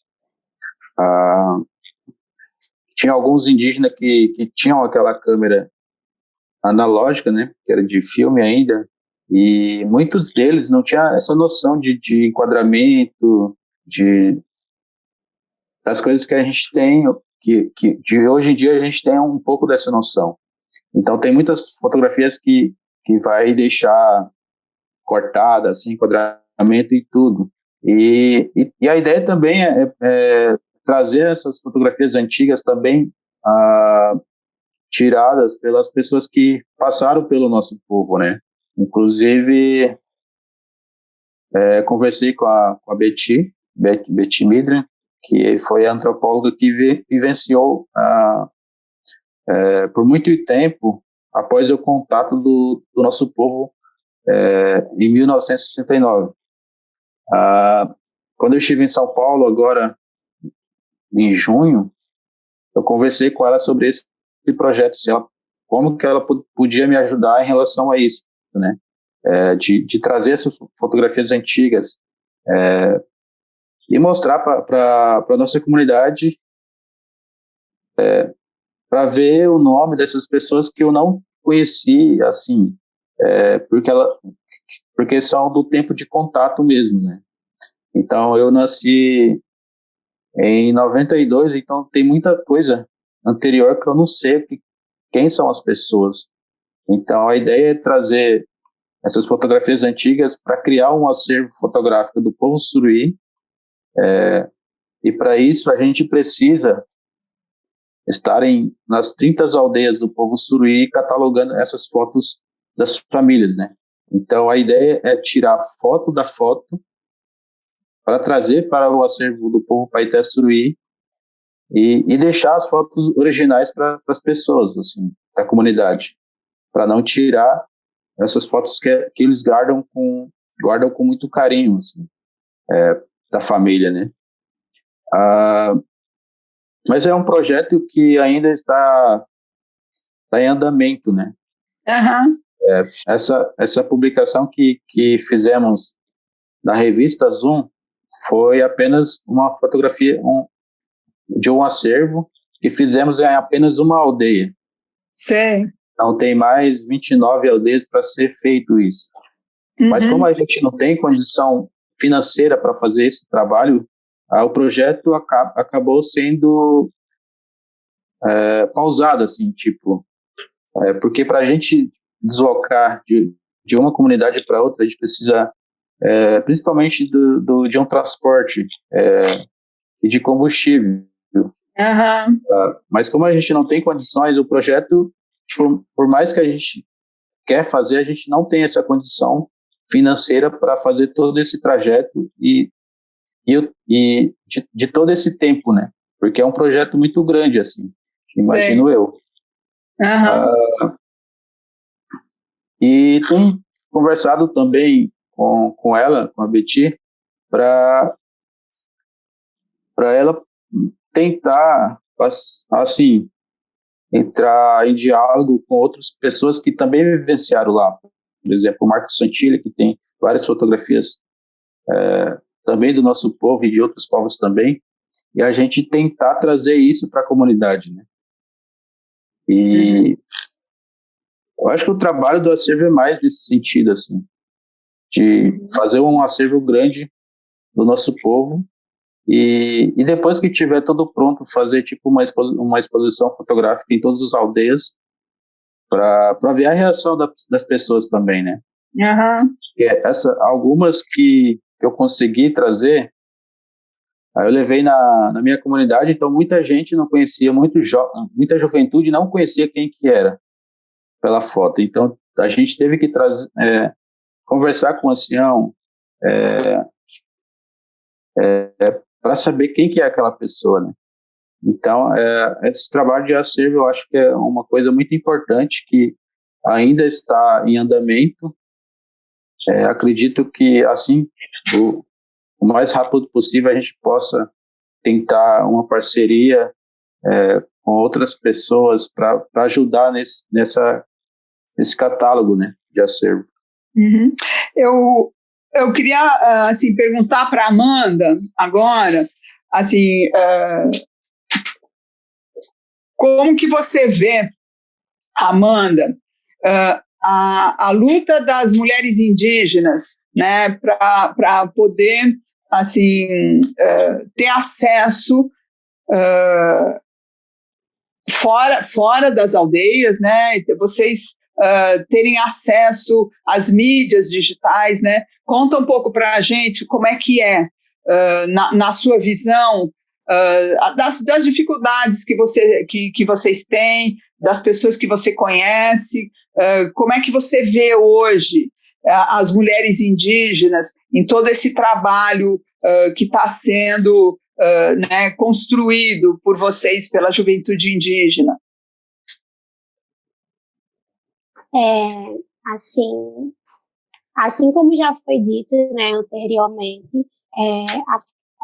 Tinha alguns indígenas que tinham aquela câmera analógica, né, que era de filme ainda, e muitos deles não tinham essa noção de enquadramento, das coisas que a gente tem, que de hoje em dia a gente tem um pouco dessa noção. Então tem muitas fotografias que vai deixar cortada, assim, enquadramento e tudo. E a ideia também é trazer essas fotografias antigas também tiradas pelas pessoas que passaram pelo nosso povo, né? Inclusive, conversei com a Betty Midran, que foi a antropóloga que vivenciou por muito tempo após o contato do nosso povo em 1969. Quando eu estive em São Paulo agora em junho, eu conversei com ela sobre esse projeto, como que ela podia me ajudar em relação a isso, né? De trazer essas fotografias antigas e mostrar para a nossa comunidade, para ver o nome dessas pessoas que eu não conheci, assim, porque são do tempo de contato mesmo, né? Então, eu nasci em 92, então tem muita coisa anterior que eu não sei quem são as pessoas. Então, a ideia é trazer essas fotografias antigas para criar um acervo fotográfico do povo Suruí, e para isso a gente precisa estar nas 30 aldeias do povo Suruí catalogando essas fotos das famílias, né? Então, a ideia é tirar foto da foto para trazer para o acervo do povo Paité Suruí e deixar as fotos originais para as pessoas, assim, da comunidade, para não tirar essas fotos que eles guardam com muito carinho, assim, da família, né? Mas é um projeto que ainda está em andamento, né? Uhum. Essa publicação que fizemos na revista Zoom foi apenas uma fotografia de um acervo que fizemos em apenas uma aldeia. Sei. Então, tem mais 29 aldeias para ser feito isso. Mas como a gente não tem condição financeira para fazer esse trabalho, o projeto acabou sendo pausado, assim, tipo, porque para a gente deslocar de uma comunidade para outra, a gente precisa principalmente de um transporte e de combustível. Mas como a gente não tem condições, o projeto, por mais que a gente quer fazer, a gente não tem essa condição financeira para fazer todo esse trajeto e de todo esse tempo, né? Porque é um projeto muito grande, assim, imagino eu. E tenho conversado também com ela, com a Betty, para ela tentar, assim, entrar em diálogo com outras pessoas que também vivenciaram lá. Por exemplo, o Marcos Santilli, que tem várias fotografias também do nosso povo e de outros povos também, e a gente tentar trazer isso para a comunidade, né? E eu acho que o trabalho do acervo é mais nesse sentido, assim, de fazer um acervo grande do nosso povo e depois que tiver tudo pronto, fazer tipo uma exposição fotográfica em todas as aldeias para ver a reação das pessoas também, né? Algumas que eu consegui trazer, aí eu levei na minha comunidade, então muita gente não conhecia, muita juventude não conhecia quem que era pela foto. Então a gente teve que conversar com o ancião para saber quem que é aquela pessoa, né? Então esse trabalho de acervo eu acho que é uma coisa muito importante que ainda está em andamento. Acredito que assim o mais rápido possível a gente possa tentar uma parceria com outras pessoas para ajudar nesse catálogo, né, de acervo. Eu queria assim, perguntar para a Amanda agora, assim, como que você vê, Amanda, a luta das mulheres indígenas, né, para poder assim, ter acesso fora das aldeias, né? Vocês terem acesso às mídias digitais, né? Conta um pouco para a gente como é que na sua visão, das dificuldades que vocês têm, das pessoas que você conhece, como é que você vê hoje as mulheres indígenas em todo esse trabalho que está sendo né, construído por vocês, pela juventude indígena? Assim como já foi dito, né, anteriormente,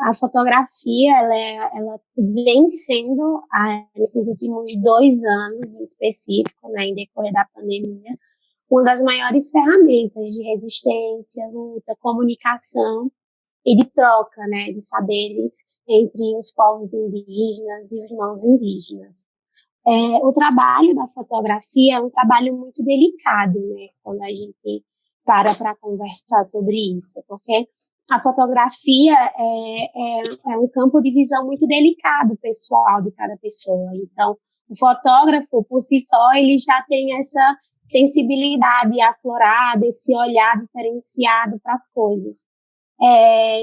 a fotografia ela vem sendo, nesses últimos 2 anos em específico, né, em decorrer da pandemia, uma das maiores ferramentas de resistência, luta, comunicação e de troca, né, de saberes entre os povos indígenas e os não indígenas. O trabalho da fotografia é um trabalho muito delicado, né, quando a gente para conversar sobre isso, porque a fotografia é um campo de visão muito delicado, pessoal, de cada pessoa. Então, o fotógrafo, por si só, ele já tem essa sensibilidade aflorada, esse olhar diferenciado para as coisas.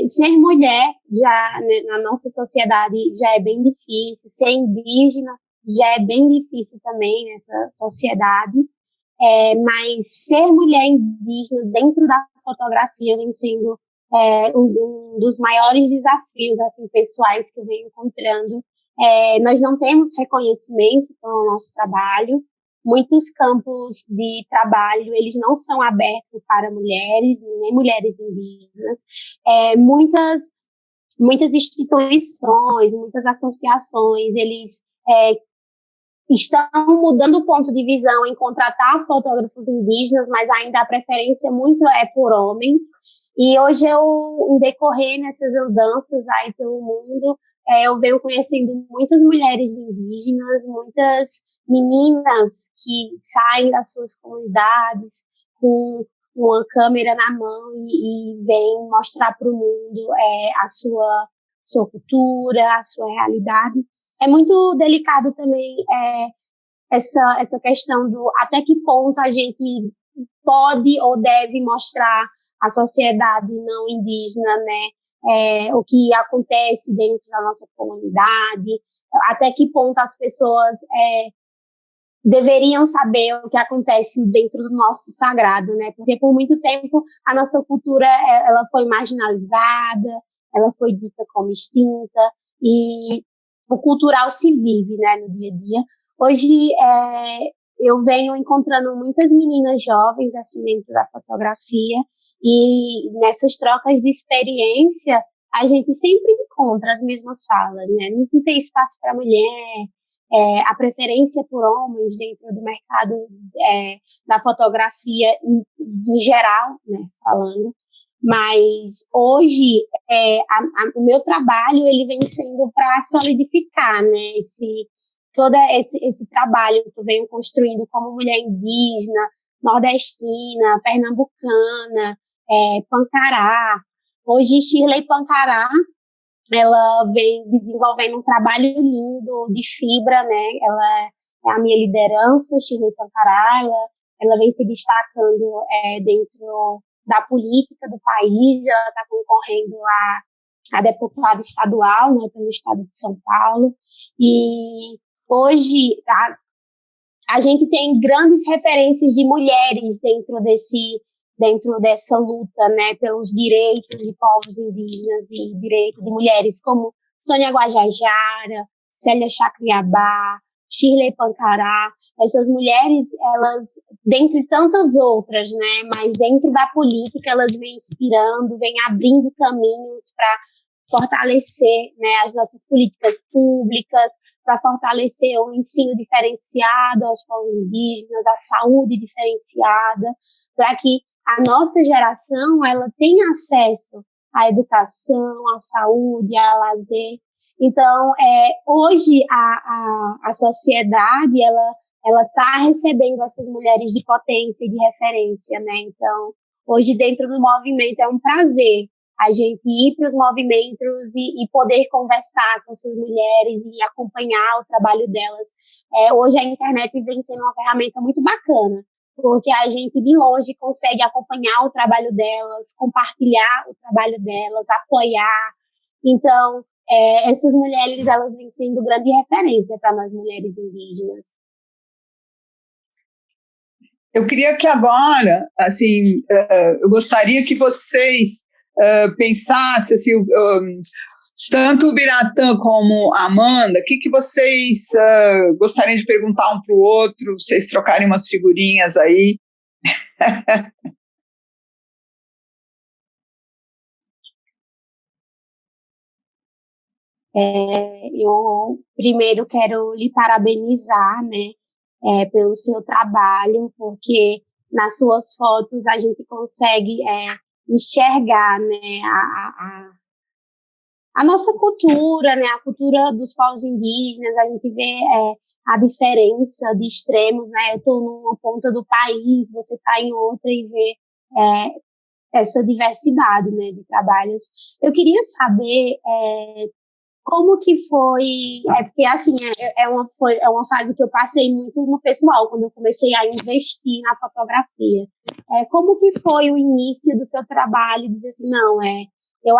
Ser mulher, já na nossa sociedade, já é bem difícil. Ser indígena já é bem difícil também nessa sociedade. Mas ser mulher indígena dentro da fotografia vem sendo um dos maiores desafios assim, pessoais que eu venho encontrando. Nós não temos reconhecimento pelo nosso trabalho. Muitos campos de trabalho, eles não são abertos para mulheres, nem mulheres indígenas. Muitas instituições, muitas associações, eles estão mudando o ponto de visão em contratar fotógrafos indígenas, mas ainda a preferência muito é por homens. E hoje em decorrer nessas andanças aí pelo mundo, eu venho conhecendo muitas mulheres indígenas, muitas meninas que saem das suas comunidades com uma câmera na mão e vêm mostrar para o mundo a sua cultura, a sua realidade. É muito delicado também essa questão do até que ponto a gente pode ou deve mostrar à sociedade não indígena, né, o que acontece dentro da nossa comunidade, até que ponto as pessoas deveriam saber o que acontece dentro do nosso sagrado, né, porque por muito tempo a nossa cultura ela foi marginalizada, ela foi dita como extinta, e o cultural se vive, né, no dia a dia. Hoje, eu venho encontrando muitas meninas jovens, assim, dentro da fotografia, e nessas trocas de experiência, a gente sempre encontra as mesmas falas, né? Não tem espaço para mulher, a preferência por homens dentro do mercado da fotografia em geral, né, falando. Mas hoje, o meu trabalho ele vem sendo para solidificar, né, todo esse trabalho que eu venho construindo como mulher indígena, nordestina, pernambucana, Pancará. Hoje, Shirley Pancará, ela vem desenvolvendo um trabalho lindo de fibra, né? Ela é a minha liderança, Shirley Pancará, ela vem se destacando dentro da política do país, ela está concorrendo a deputada estadual, né, pelo estado de São Paulo, e hoje a gente tem grandes referências de mulheres dentro dessa luta, né, pelos direitos de povos indígenas e direitos de mulheres, como Sônia Guajajara, Célia Chacriabá, Shirley Pancará. Essas mulheres, elas, dentre tantas outras, né, mas dentro da política, elas vêm inspirando, vêm abrindo caminhos para fortalecer, né, as nossas políticas públicas, para fortalecer o ensino diferenciado aos povos indígenas, a saúde diferenciada, para que a nossa geração ela tenha acesso à educação, à saúde, ao lazer. Então, hoje a sociedade ela está recebendo essas mulheres de potência e de referência, né? Então, hoje dentro do movimento é um prazer a gente ir para os movimentos e poder conversar com essas mulheres e acompanhar o trabalho delas. Hoje a internet vem sendo uma ferramenta muito bacana, porque a gente de longe consegue acompanhar o trabalho delas, compartilhar o trabalho delas, apoiar. Então, essas mulheres, elas vêm sendo grande referência para nós mulheres indígenas. Eu queria que agora, assim, eu gostaria que vocês pensassem, assim, tanto o Biratã como a Amanda, o que vocês gostariam de perguntar um para o outro, vocês trocarem umas figurinhas aí. Eu primeiro quero lhe parabenizar, né, pelo seu trabalho, porque nas suas fotos a gente consegue enxergar, né, a nossa cultura, né, a cultura dos povos indígenas. A gente vê a diferença de extremos, né? Eu estou numa ponta do país, você está em outra, e vê essa diversidade, né, de trabalhos. Eu queria saber como que foi, porque assim, é uma fase que eu passei muito no pessoal, quando eu comecei a investir na fotografia. Como que foi o início do seu trabalho, dizer assim, não, eu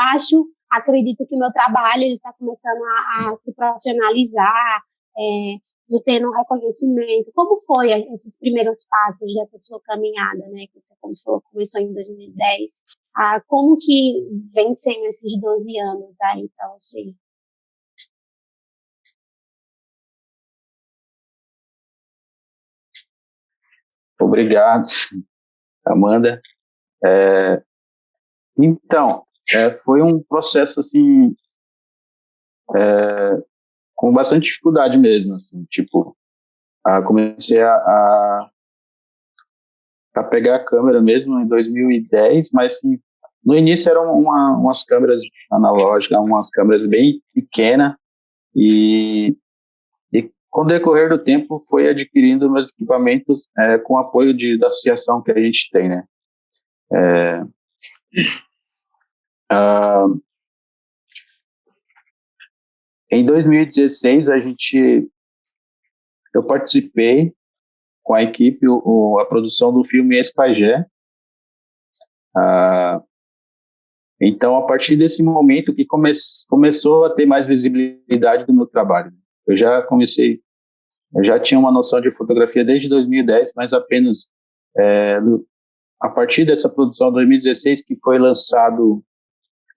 acredito que o meu trabalho está começando a se profissionalizar, de ter um reconhecimento. Como foi esses primeiros passos dessa sua caminhada, né, que você começou em 2010? Como que vem sendo esses 12 anos aí para você? Obrigado, Amanda. Então, foi um processo assim, com bastante dificuldade mesmo, assim, tipo, comecei a pegar a câmera mesmo em 2010, mas assim, no início eram umas câmeras analógicas, umas câmeras bem pequenas, e com o decorrer do tempo foi adquirindo meus equipamentos com o apoio da associação que a gente tem, né? Em 2016 eu participei com a equipe a produção do filme Espagé. Então, a partir desse momento que começou a ter mais visibilidade do meu trabalho. Eu já tinha uma noção de fotografia desde 2010, mas apenas a partir dessa produção de 2016, que foi lançado,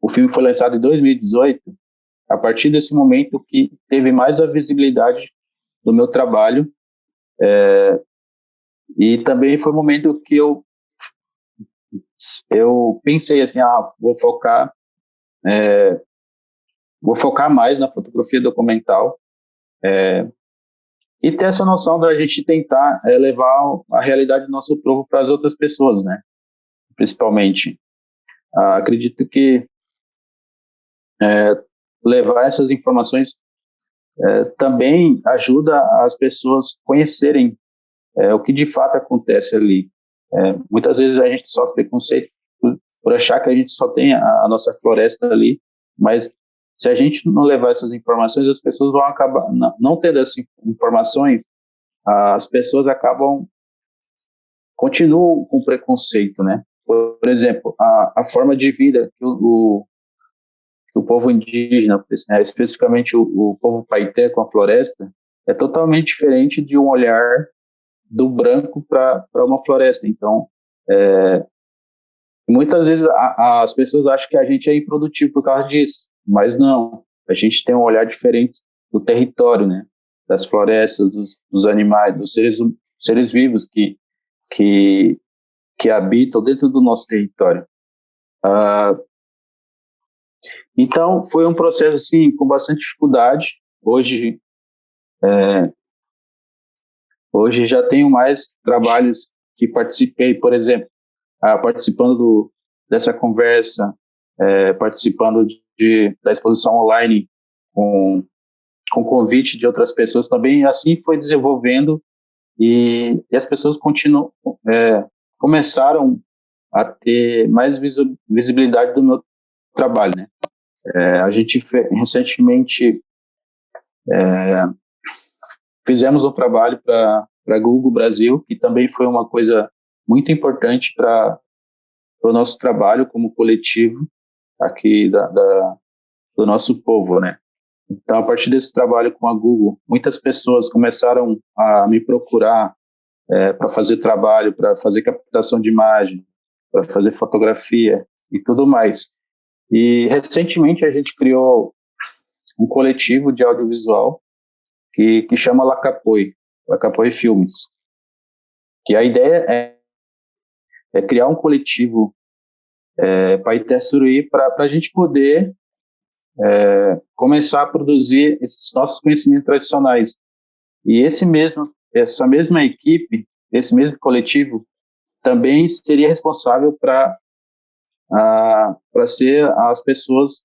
o filme foi lançado em 2018, a partir desse momento que teve mais a visibilidade do meu trabalho, e também foi o momento que eu pensei assim, vou focar mais na fotografia documental, e ter essa noção da gente tentar levar a realidade do nosso povo para as outras pessoas, né? Principalmente. Acredito que levar essas informações também ajuda as pessoas conhecerem o que de fato acontece ali. Muitas vezes a gente sofre preconceito por achar que a gente só tem a nossa floresta ali, mas se a gente não levar essas informações, as pessoas vão acabar não tendo essas informações, as pessoas continuam com preconceito, né? Por exemplo, a forma de vida que o povo indígena, especificamente o povo Paité com a floresta, é totalmente diferente de um olhar do branco para uma floresta. Então, muitas vezes as pessoas acham que a gente é improdutivo por causa disso, mas não. A gente tem um olhar diferente do território, né? Das florestas, dos animais, dos seres vivos que habitam dentro do nosso território. Então, foi um processo assim, com bastante dificuldade. Hoje já tenho mais trabalhos que participei, por exemplo, participando dessa conversa, participando da exposição online com convite de outras pessoas também. E assim foi desenvolvendo e as pessoas começaram a ter mais visibilidade do meu trabalho, né? A gente recentemente fizemos um trabalho para a Google Brasil, que também foi uma coisa muito importante para o nosso trabalho como coletivo aqui do nosso povo, né? Então, a partir desse trabalho com a Google, muitas pessoas começaram a me procurar para fazer trabalho, para fazer captação de imagem, para fazer fotografia e tudo mais. E, recentemente, a gente criou um coletivo de audiovisual que chama Lacapoi Filmes. Que a ideia é criar um coletivo Paité Suruí para a gente poder começar a produzir esses nossos conhecimentos tradicionais. E essa mesma equipe, esse mesmo coletivo, também seria responsável para ser as pessoas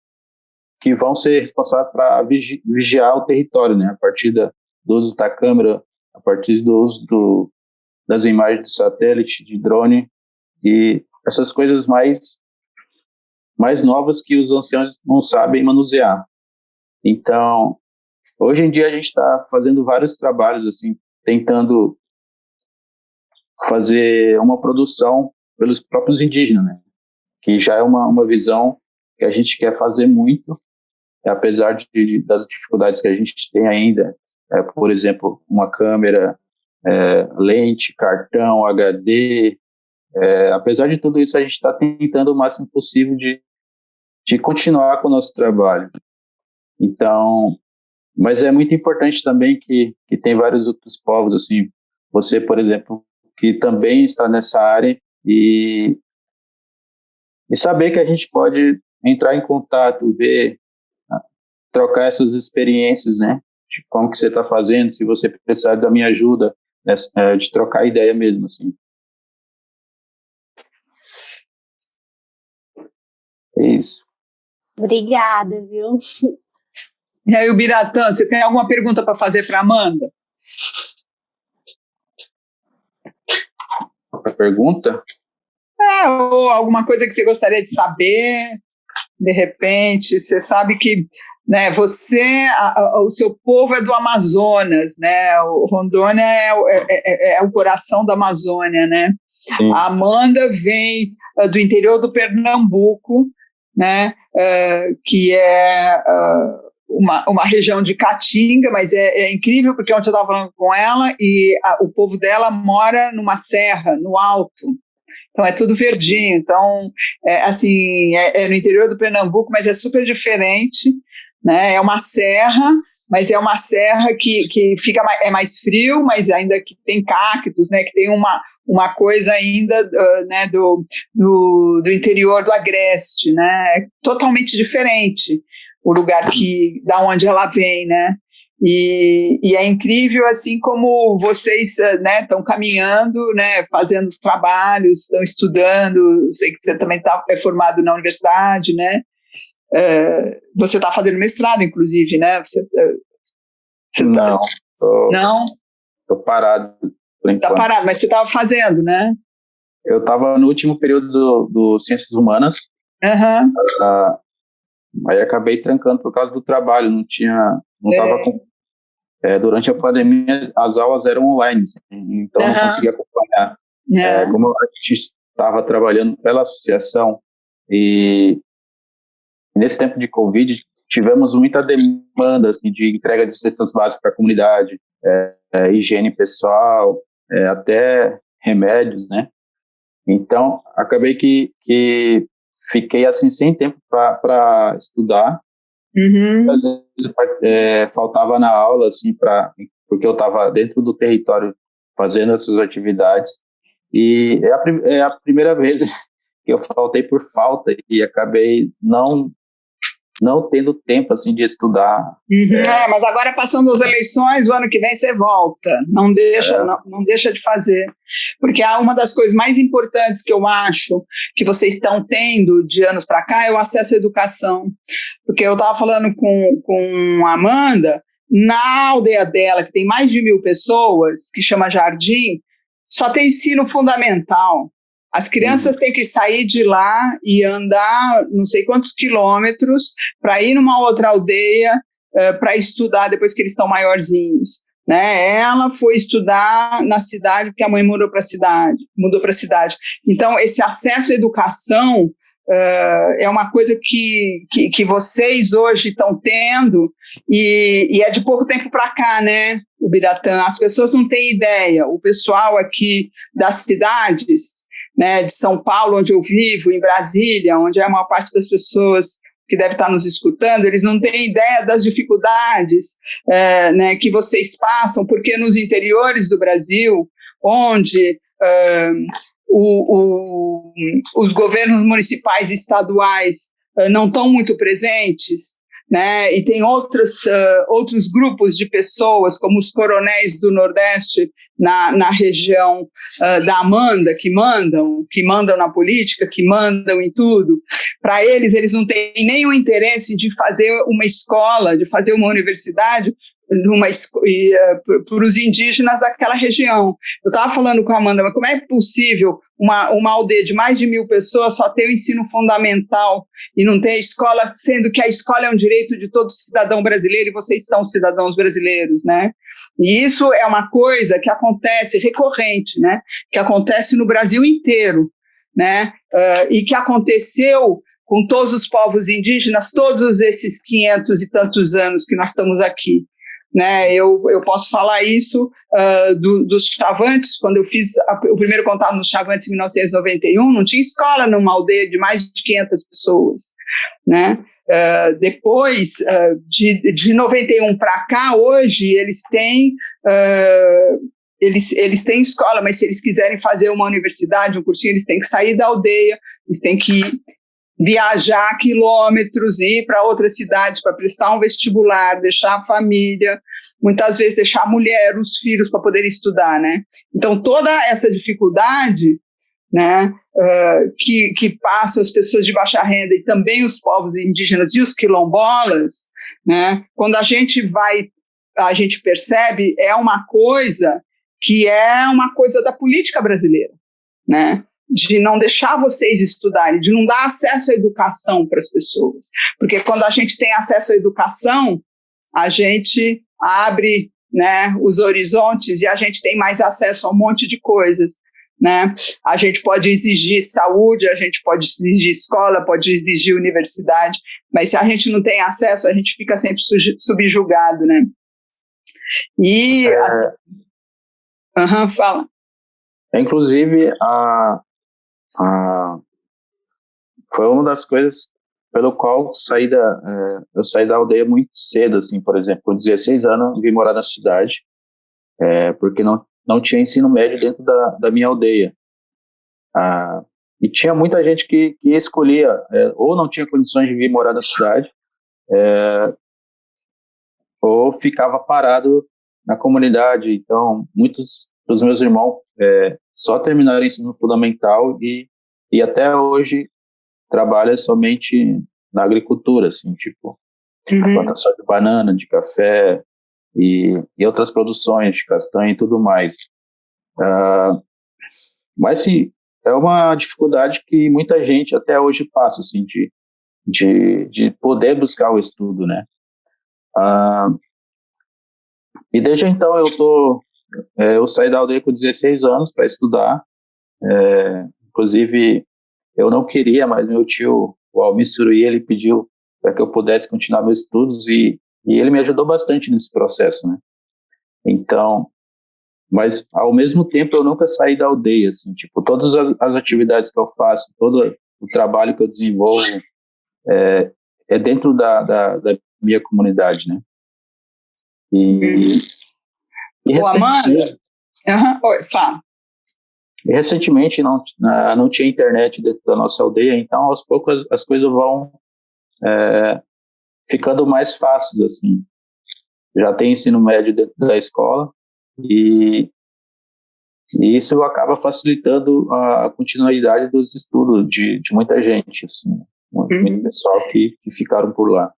que vão ser responsáveis para vigiar o território, né? A partir do uso da câmera, a partir do uso das imagens de satélite, de drone, e essas coisas mais novas que os anciãos não sabem manusear. Então, hoje em dia a gente está fazendo vários trabalhos, assim, tentando fazer uma produção pelos próprios indígenas, né? Que já é uma visão que a gente quer fazer muito, apesar das dificuldades que a gente tem ainda, por exemplo, uma câmera, lente, cartão, HD, apesar de tudo isso, a gente está tentando o máximo possível de continuar com o nosso trabalho. Então, mas é muito importante também que tem vários outros povos, assim, você, por exemplo, que também está nessa área e saber que a gente pode entrar em contato, ver, trocar essas experiências, né, de como que você está fazendo, se você precisar da minha ajuda, de trocar ideia mesmo, assim. É isso. Obrigada, viu? E aí, o Biratã, você tem alguma pergunta para fazer para Amanda? A pergunta? Ou alguma coisa que você gostaria de saber, de repente, você sabe que, né, o seu povo é do Amazonas, né, o Rondônia é o coração da Amazônia, né, Sim. a Amanda vem do interior do Pernambuco, né, que é uma região de Caatinga, mas é incrível, porque ontem eu estava falando com ela, e o povo dela mora numa serra, no alto. Então, é tudo verdinho. Então, assim, no interior do Pernambuco, mas é super diferente, né? É uma serra, mas é uma serra que fica é mais frio, mas ainda que tem cactos, né? Que tem uma coisa ainda né? do interior do Agreste, né? É totalmente diferente o lugar da onde ela vem, né? E é incrível, assim como vocês, né, estão caminhando, né, fazendo trabalhos, estão estudando. Sei que você também é formado na universidade, né? Você está fazendo mestrado, inclusive, né? Não. Não? Estou parado, por enquanto. Está parado, mas você estava fazendo, né? Eu estava no último período do Ciências Humanas. Uhum. Aí acabei trancando por causa do trabalho, não estava com... durante a pandemia, as aulas eram online, então não conseguia acompanhar. Como a gente estava trabalhando pela associação, e nesse tempo de Covid, tivemos muita demanda assim, de entrega de cestas básicas para a comunidade, higiene pessoal, até remédios, né? Então, acabei que fiquei assim sem tempo para estudar. Uhum. Às vezes, faltava na aula, assim, porque eu estava dentro do território fazendo essas atividades, e é a primeira vez que eu faltei por falta e acabei não tendo tempo, assim, de estudar. Uhum. Mas agora, passando as eleições, o ano que vem você volta, não deixa de fazer, porque uma das coisas mais importantes que eu acho que vocês estão tendo de anos para cá é o acesso à educação, porque eu estava falando com a Amanda, na aldeia dela, que tem mais de 1.000 pessoas, que chama Jardim, só tem ensino fundamental. As crianças têm que sair de lá e andar não sei quantos quilômetros para ir numa outra aldeia para estudar depois que eles estão maiorzinhos, né? Ela foi estudar na cidade porque a mãe mudou para a cidade. Então, esse acesso à educação é uma coisa que vocês hoje estão tendo, e é de pouco tempo para cá, né, o Biratã? As pessoas não têm ideia. O pessoal aqui das cidades, né, de São Paulo, onde eu vivo, em Brasília, onde é a maior parte das pessoas que deve estar nos escutando, eles não têm ideia das dificuldades né, que vocês passam, porque nos interiores do Brasil, onde os governos municipais e estaduais não estão muito presentes, né, e tem outros grupos de pessoas, como os coronéis do Nordeste, na região da Amanda, que mandam na política, que mandam em tudo. Para eles não têm nenhum interesse de fazer uma escola, de fazer uma universidade para os indígenas daquela região. Eu estava falando com a Amanda, mas como é possível uma aldeia de mais de 1.000 pessoas só ter o ensino fundamental e não ter a escola, sendo que a escola é um direito de todo cidadão brasileiro e vocês são cidadãos brasileiros, né? E isso é uma coisa que acontece recorrente, né? Que acontece no Brasil inteiro, né? E que aconteceu com todos os povos indígenas, todos esses 500 e tantos anos que nós estamos aqui. Né, eu posso falar isso dos Chavantes. Quando eu fiz o primeiro contato nos Chavantes em 1991, não tinha escola numa aldeia de mais de 500 pessoas, né? Depois de 91 para cá, hoje eles têm escola, mas se eles quiserem fazer uma universidade, um cursinho, eles têm que sair da aldeia, eles têm que viajar quilômetros, ir para outras cidades para prestar um vestibular, deixar a família, muitas vezes deixar a mulher, os filhos para poderem estudar, né? Então, toda essa dificuldade, né, que passam as pessoas de baixa renda e também os povos indígenas e os quilombolas, né, quando a gente percebe, é uma coisa que é uma coisa da política brasileira, né, de não deixar vocês estudarem, de não dar acesso à educação para as pessoas, porque quando a gente tem acesso à educação, a gente abre, né, os horizontes e a gente tem mais acesso a um monte de coisas, né? A gente pode exigir saúde, a gente pode exigir escola, pode exigir universidade, mas se a gente não tem acesso, a gente fica sempre subjugado, né? E assim, fala. Inclusive, foi uma das coisas pelo qual eu saí da aldeia muito cedo, assim, por exemplo, com 16 anos eu vim morar na cidade, porque não tinha ensino médio dentro da minha aldeia. E tinha muita gente que escolhia, ou não tinha condições de vir morar na cidade, ou ficava parado na comunidade. Então, muitos dos meus irmãos só terminaram o ensino fundamental e até hoje trabalha somente na agricultura, assim, tipo, a plantação de banana, de café e outras produções de castanha e tudo mais. Mas, sim, é uma dificuldade que muita gente até hoje passa, assim, de poder buscar o estudo, né? E desde então eu saí da aldeia com 16 anos para estudar, inclusive eu não queria, mas meu tio, o Almir Suruí, ele pediu para que eu pudesse continuar meus estudos e ele me ajudou bastante nesse processo, né? Então, mas ao mesmo tempo eu nunca saí da aldeia, assim, tipo, todas as atividades que eu faço, todo o trabalho que eu desenvolvo é dentro da minha comunidade, né? E Amanda, fala. E recentemente não tinha internet dentro da nossa aldeia, então aos poucos as coisas vão ficando mais fáceis, assim. Já tem ensino médio dentro da escola e isso acaba facilitando a continuidade dos estudos de muita gente, assim, muito pessoal que ficaram por lá.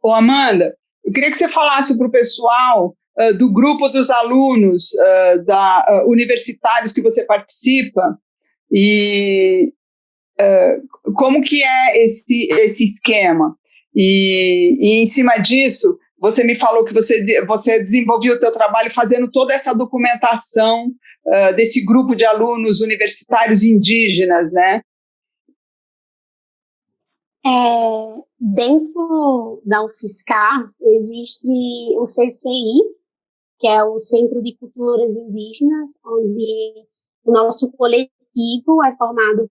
Amanda, eu queria que você falasse para o pessoal do grupo dos alunos universitários que você participa e como que é esse esquema. E em cima disso, você me falou que você desenvolveu o teu trabalho fazendo toda essa documentação desse grupo de alunos universitários indígenas, né? Dentro da UFSCar existe o CCI, que é o Centro de Culturas Indígenas, onde o nosso coletivo é formado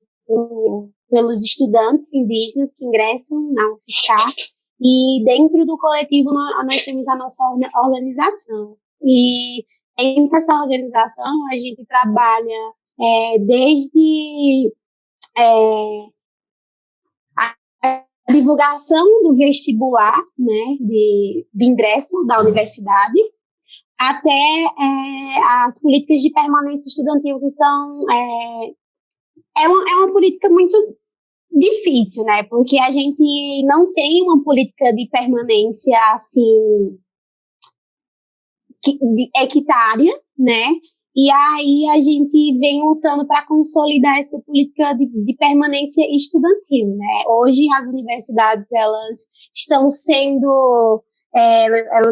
pelos estudantes indígenas que ingressam na UFSCar, e dentro do coletivo nós temos a nossa organização. E dentro dessa organização a gente trabalha desde a divulgação do vestibular, né, de ingresso da universidade, até as políticas de permanência estudantil, que são uma política muito difícil, né, porque a gente não tem uma política de permanência assim equitária, né, e aí a gente vem lutando para consolidar essa política de permanência estudantil, né. Hoje as universidades elas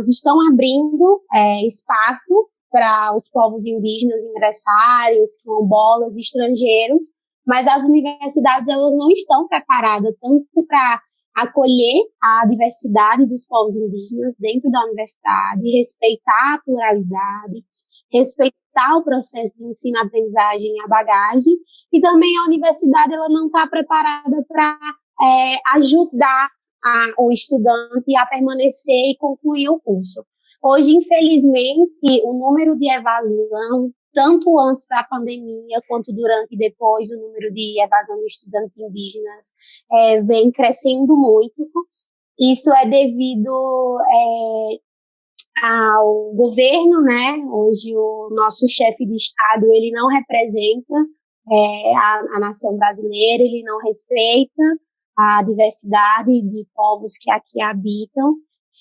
estão abrindo espaço para os povos indígenas ingressarem, os quilombolas, estrangeiros, mas as universidades elas não estão preparadas tanto para acolher a diversidade dos povos indígenas dentro da universidade, respeitar a pluralidade, respeitar o processo de ensino-aprendizagem e a bagagem, e também a universidade ela não está preparada para ajudar o estudante a permanecer e concluir o curso. Hoje, infelizmente, o número de evasão, tanto antes da pandemia quanto durante e depois, o número de evasão de estudantes indígenas vem crescendo muito. Isso é devido ao governo, né? Hoje o nosso chefe de Estado, ele não representa a nação brasileira, ele não respeita a diversidade de povos que aqui habitam,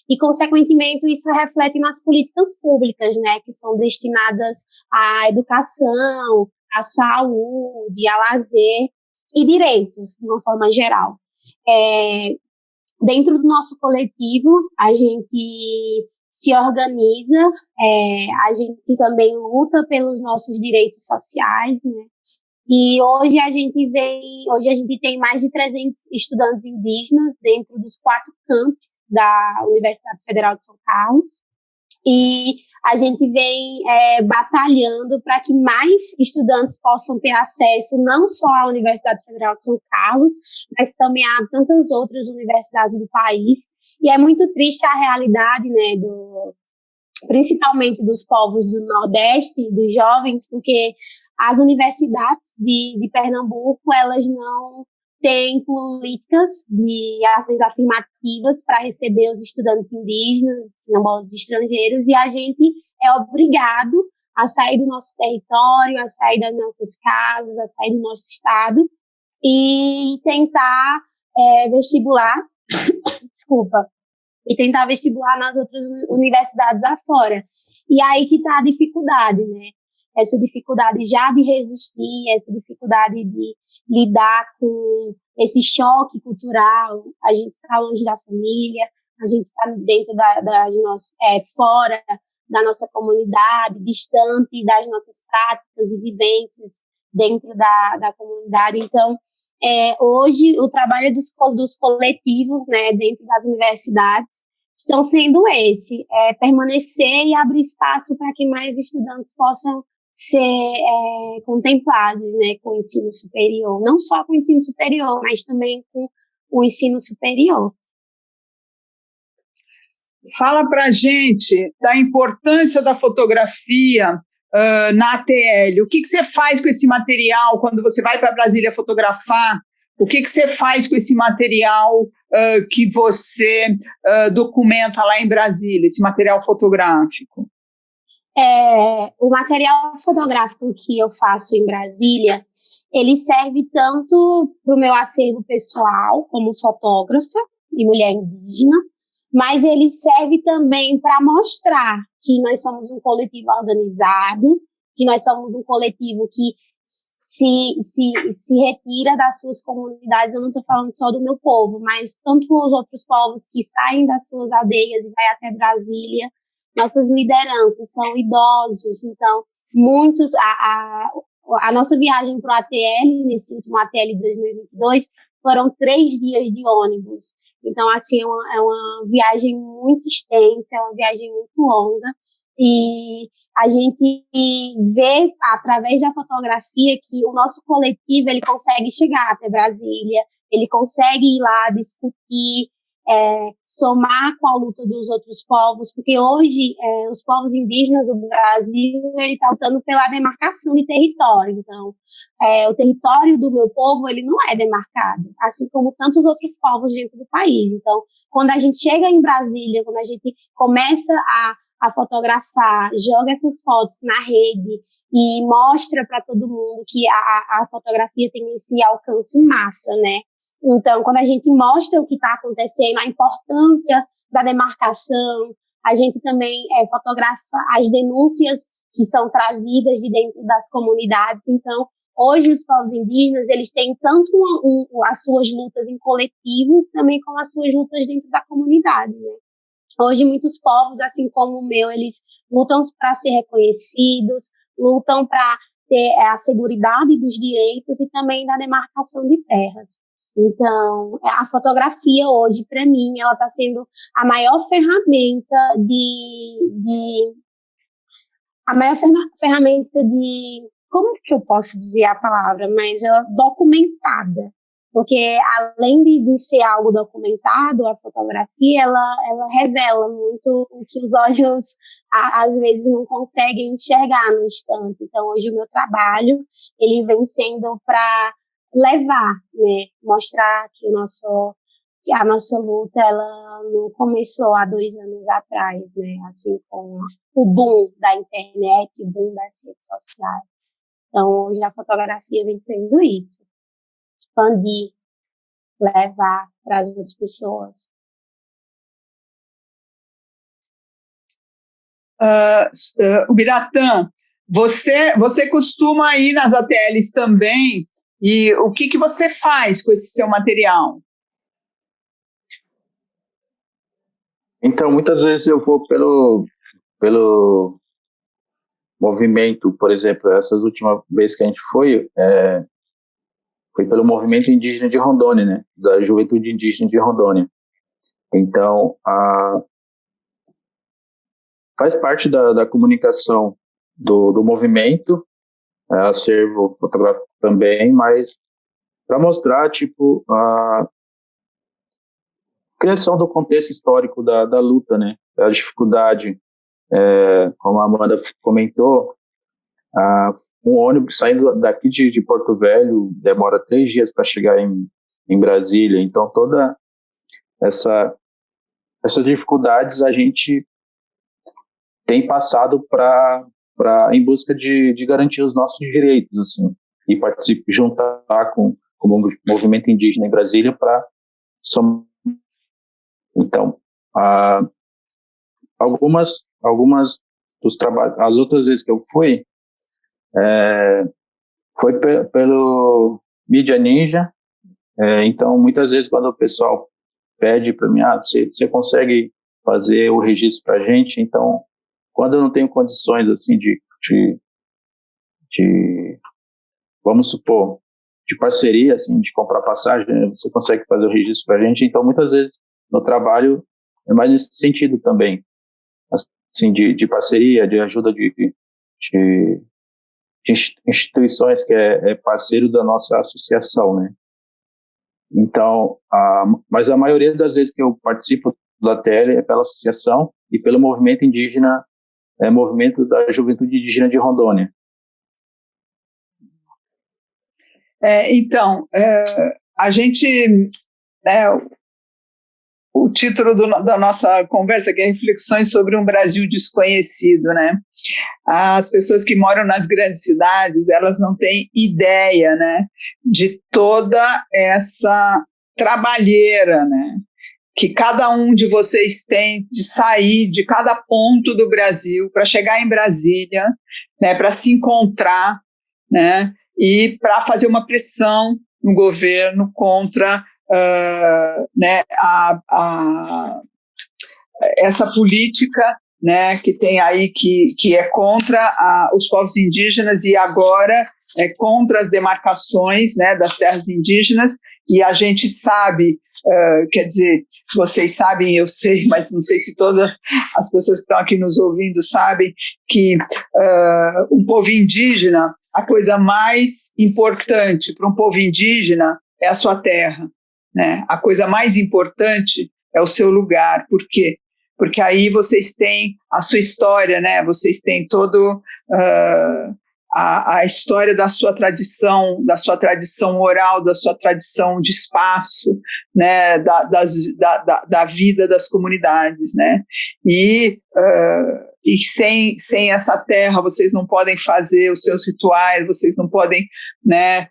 e, consequentemente, isso reflete nas políticas públicas, né, que são destinadas à educação, à saúde, a lazer e direitos, de uma forma geral. Dentro do nosso coletivo, a gente se organiza, a gente também luta pelos nossos direitos sociais, né? E hoje a gente tem mais de 300 estudantes indígenas dentro dos 4 campos da Universidade Federal de São Carlos. E a gente vem batalhando para que mais estudantes possam ter acesso não só à Universidade Federal de São Carlos, mas também a tantas outras universidades do país. E é muito triste a realidade, né, principalmente dos povos do Nordeste, dos jovens, porque as universidades de Pernambuco, elas não têm políticas de ações afirmativas para receber os estudantes indígenas, quilombolas estrangeiros, e a gente é obrigado a sair do nosso território, a sair das nossas casas, a sair do nosso estado e tentar vestibular, desculpa, e tentar vestibular nas outras universidades afora. E aí que está a dificuldade, né? Essa dificuldade já de resistir, essa dificuldade de lidar com esse choque cultural. A gente está longe da família, a gente está dentro fora da nossa comunidade, distante das nossas práticas e vivências dentro da comunidade. Então, hoje, o trabalho dos coletivos, né, dentro das universidades, estão sendo permanecer e abrir espaço para que mais estudantes possam ser contemplados, né, com o ensino superior. Não só com o ensino superior, mas também com o ensino superior. Fala para a gente da importância da fotografia na ATL. O que você faz com esse material quando você vai para Brasília fotografar? O que você faz com esse material que você documenta lá em Brasília, esse material fotográfico? O material fotográfico que eu faço em Brasília, ele serve tanto para o meu acervo pessoal, como fotógrafa e mulher indígena, mas ele serve também para mostrar que nós somos um coletivo organizado, que nós somos um coletivo que se retira das suas comunidades. Eu não estou falando só do meu povo, mas tanto os outros povos que saem das suas aldeias e vai até Brasília. Nossas lideranças são idosos, então muitos, a nossa viagem para o ATL, nesse último ATL de 2022, foram 3 dias de ônibus. Então, assim, é uma viagem muito extensa, é uma viagem muito longa, e a gente vê, através da fotografia, que o nosso coletivo, ele consegue chegar até Brasília, ele consegue ir lá discutir, somar com a luta dos outros povos, porque hoje os povos indígenas do Brasil, ele está lutando pela demarcação de território. Então, o território do meu povo, ele não é demarcado, assim como tantos outros povos dentro do país. Então, quando a gente chega em Brasília, quando a gente começa a fotografar, joga essas fotos na rede e mostra para todo mundo que a fotografia tem esse alcance em massa, né? Então, quando a gente mostra o que está acontecendo, a importância da demarcação, a gente também fotografa as denúncias que são trazidas de dentro das comunidades. Então, hoje os povos indígenas, eles têm tanto as suas lutas em coletivo, também como as suas lutas dentro da comunidade, né? Hoje, muitos povos, assim como o meu, eles lutam para ser reconhecidos, lutam para ter a seguridade dos direitos e também da demarcação de terras. Então, a fotografia hoje, para mim, ela está sendo a maior ferramenta como que eu posso dizer a palavra, mas ela documentada. Porque, além de ser algo documentado, a fotografia, ela revela muito o que os olhos, às vezes, não conseguem enxergar no instante. Então, hoje, o meu trabalho, ele vem sendo para levar, né, mostrar que a nossa luta, ela não começou há 2 anos atrás, né, assim, com o boom da internet, o boom das redes sociais. Então, hoje a fotografia vem sendo isso, expandir, levar para as outras pessoas. Ubiratã, você costuma ir nas ATLs também, e o que você faz com esse seu material? Então, muitas vezes eu vou pelo movimento, por exemplo, essas últimas vezes que a gente foi pelo movimento indígena de Rondônia, né, da juventude indígena de Rondônia. Então, faz parte da comunicação do movimento, acervo fotográfico também, mas para mostrar, tipo, a criação do contexto histórico da luta, né, a dificuldade, como a Amanda comentou, um ônibus saindo daqui de Porto Velho demora 3 dias para chegar em Brasília. Então, toda essas dificuldades a gente tem passado em busca de garantir os nossos direitos, assim, e juntar com o movimento indígena em Brasília para então, algumas dos trabalhos, as outras vezes que eu fui, foi pelo Mídia Ninja. Então, muitas vezes quando o pessoal pede para mim, você consegue fazer o registro para a gente? Então, quando eu não tenho condições assim de vamos supor, de parceria, assim, de comprar passagem, né, você consegue fazer o registro para a gente? Então, muitas vezes no trabalho é mais nesse sentido também, assim, de parceria, de ajuda de instituições que é parceiro da nossa associação, né? Então, mas a maioria das vezes que eu participo da TL é pela associação e pelo movimento indígena, movimento da juventude indígena de Rondônia. Então, a gente, o título da nossa conversa aqui é Reflexões sobre um Brasil Desconhecido, né? As pessoas que moram nas grandes cidades, elas não têm ideia, né, de toda essa trabalheira, né, que cada um de vocês tem de sair de cada ponto do Brasil para chegar em Brasília, né, para se encontrar, né, e para fazer uma pressão no governo contra né, essa política, né, que tem aí que é contra os povos indígenas e agora é contra as demarcações, né, das terras indígenas. E a gente sabe, quer dizer, vocês sabem, eu sei, mas não sei se todas as pessoas que estão aqui nos ouvindo sabem que um povo indígena, a coisa mais importante para um povo indígena é a sua terra, né? A coisa mais importante é o seu lugar. Por quê? Porque aí vocês têm a sua história, né? Vocês têm todo a história da sua tradição oral, da sua tradição de espaço, né? Da vida das comunidades, né? E sem essa terra vocês não podem fazer os seus rituais, vocês não podem, né,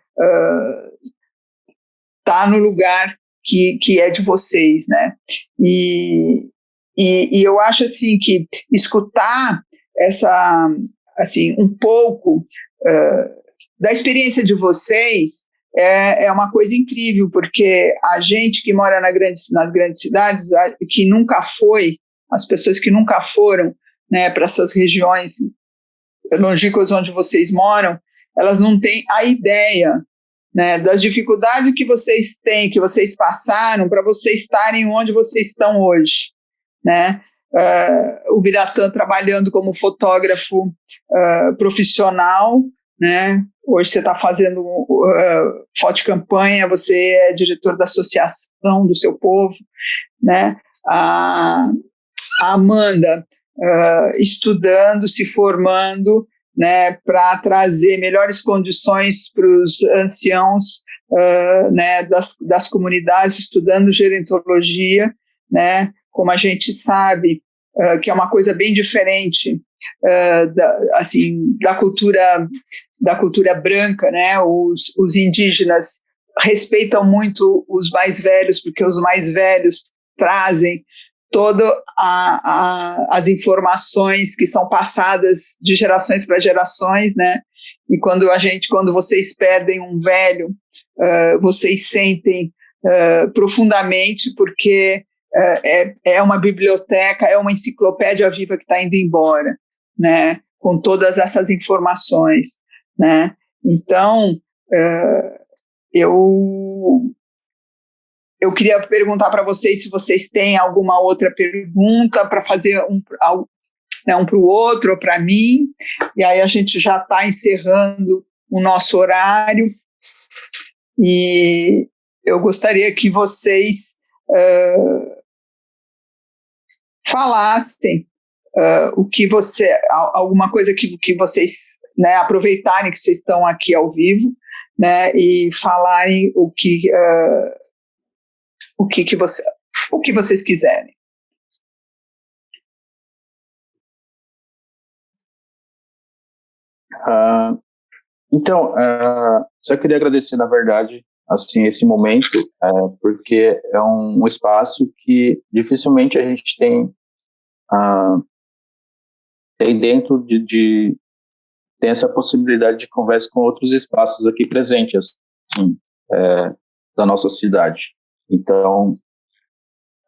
estar no lugar que é de vocês, né? E eu acho assim que escutar assim, um pouco da experiência de vocês é uma coisa incrível, porque a gente que mora nas grandes cidades, que nunca foi, as pessoas que nunca foram, né, para essas regiões longínquas onde vocês moram, elas não têm a ideia, né, das dificuldades que vocês têm, que vocês passaram para vocês estarem onde vocês estão hoje, né? O Ubiratã trabalhando como fotógrafo profissional, né? Hoje você está fazendo fotocampanha, você é diretor da associação do seu povo, né? A Amanda estudando, se formando, né, para trazer melhores condições para os anciãos, né, das comunidades, estudando gerontologia, né, como a gente sabe, que é uma coisa bem diferente da cultura branca, né? Os indígenas respeitam muito os mais velhos, porque os mais velhos trazem todas as informações que são passadas de gerações para gerações, né? E quando vocês perdem um velho, vocês sentem profundamente, porque é uma biblioteca, é uma enciclopédia viva que está indo embora, né? Com todas essas informações, né? Então, eu queria perguntar para vocês se vocês têm alguma outra pergunta para fazer um para o outro ou para mim, e aí a gente já está encerrando o nosso horário, e eu gostaria que vocês falassem alguma coisa que vocês, né, aproveitarem que vocês estão aqui ao vivo, né, e falarem o que vocês quiserem. Então, só queria agradecer, na verdade, assim, esse momento, porque é um espaço que dificilmente a gente tem dentro tem essa possibilidade de conversa com outros espaços aqui presentes, assim, da nossa cidade. Então,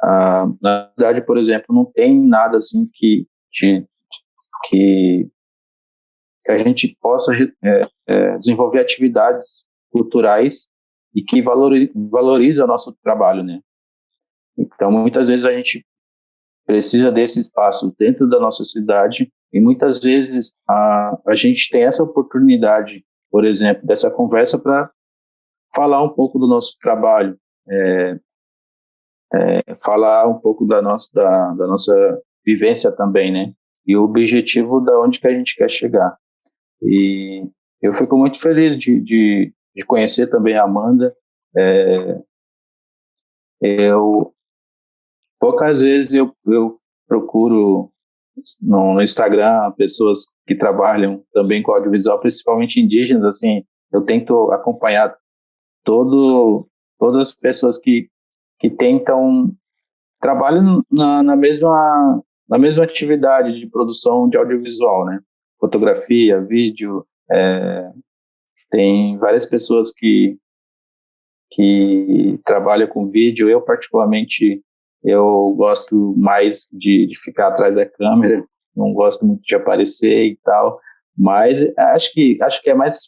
na verdade, por exemplo, não tem nada assim que a gente possa desenvolver atividades culturais e que valoriza o nosso trabalho, né? Então, muitas vezes a gente precisa desse espaço dentro da nossa cidade, e muitas vezes a gente tem essa oportunidade, por exemplo, dessa conversa para falar um pouco do nosso trabalho, falar um pouco da nossa vivência também, né? E o objetivo da onde que a gente quer chegar. E eu fico muito feliz de conhecer também a Amanda. Poucas vezes eu procuro no Instagram pessoas que trabalham também com audiovisual, principalmente indígenas, assim, eu tento acompanhar todas as pessoas que trabalham na mesma atividade de produção de audiovisual, né? Fotografia, vídeo, tem várias pessoas que trabalham com vídeo. Eu, particularmente, eu gosto mais de ficar atrás da câmera, não gosto muito de aparecer e tal, mas acho que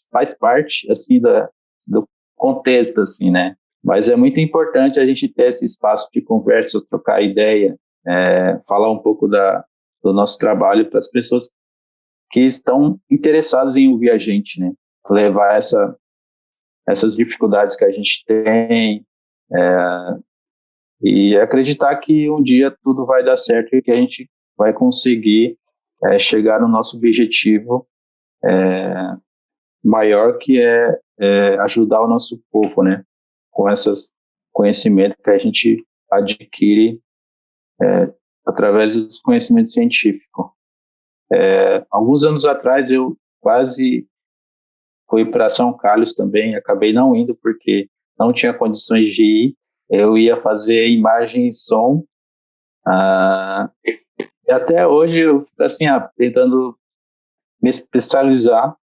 faz parte, assim, do contexto, assim, né? Mas é muito importante a gente ter esse espaço de conversa, trocar ideia, falar um pouco do nosso trabalho para as pessoas que estão interessadas em ouvir a gente, né? Levar essas dificuldades que a gente tem, e acreditar que um dia tudo vai dar certo e que a gente vai conseguir chegar no nosso objetivo maior, que é ajudar o nosso povo, né? Com esses conhecimentos que a gente adquire através dos conhecimentos científicos. Alguns anos atrás eu quase fui para São Carlos também, acabei não indo porque não tinha condições de ir. Eu ia fazer imagem e som, e até hoje eu fico assim, tentando me especializar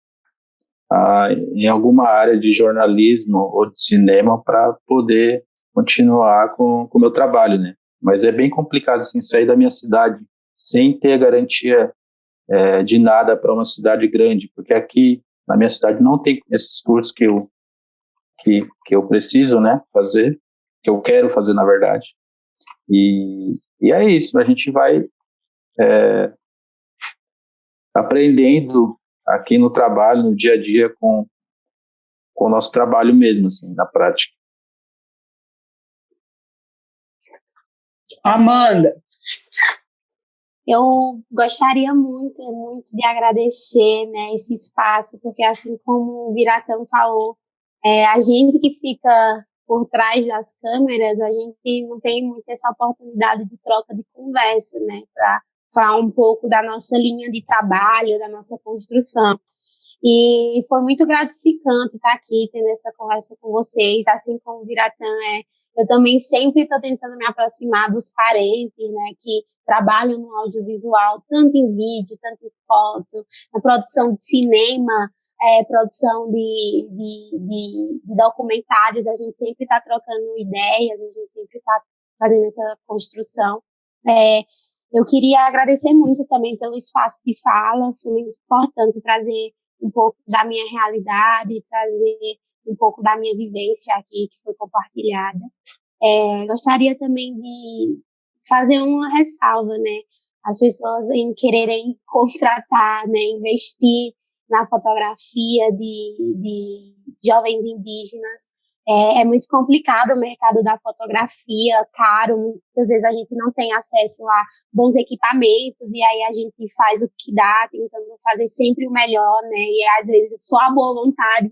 em alguma área de jornalismo ou de cinema para poder continuar com o meu trabalho, né? Mas é bem complicado assim, sair da minha cidade sem ter garantia de nada para uma cidade grande, porque aqui na minha cidade não tem esses cursos que eu preciso, né, fazer, que eu quero fazer, na verdade. E é isso, a gente vai aprendendo aqui no trabalho, no dia a dia, com o nosso trabalho mesmo, assim, na prática. Amanda. Eu gostaria muito, muito de agradecer, né, esse espaço, porque assim como o Biratã falou, a gente que fica por trás das câmeras, a gente não tem muito essa oportunidade de troca de conversa, né, para falar um pouco da nossa linha de trabalho, da nossa construção. E foi muito gratificante estar aqui, tendo essa conversa com vocês, assim como o Biratã eu também sempre estou tentando me aproximar dos parentes, né, que trabalham no audiovisual, tanto em vídeo, tanto em foto, na produção de cinema, produção de documentários, a gente sempre está trocando ideias, a gente sempre está fazendo essa construção. Eu queria agradecer muito também pelo espaço de fala, foi muito importante trazer um pouco da minha realidade, trazer um pouco da minha vivência aqui, que foi compartilhada. Gostaria também de fazer uma ressalva, né? As pessoas em quererem contratar, né, investir na fotografia de jovens indígenas. É muito complicado o mercado da fotografia, caro, muitas vezes a gente não tem acesso a bons equipamentos, e aí a gente faz o que dá, tentando fazer sempre o melhor, né, e às vezes só a boa vontade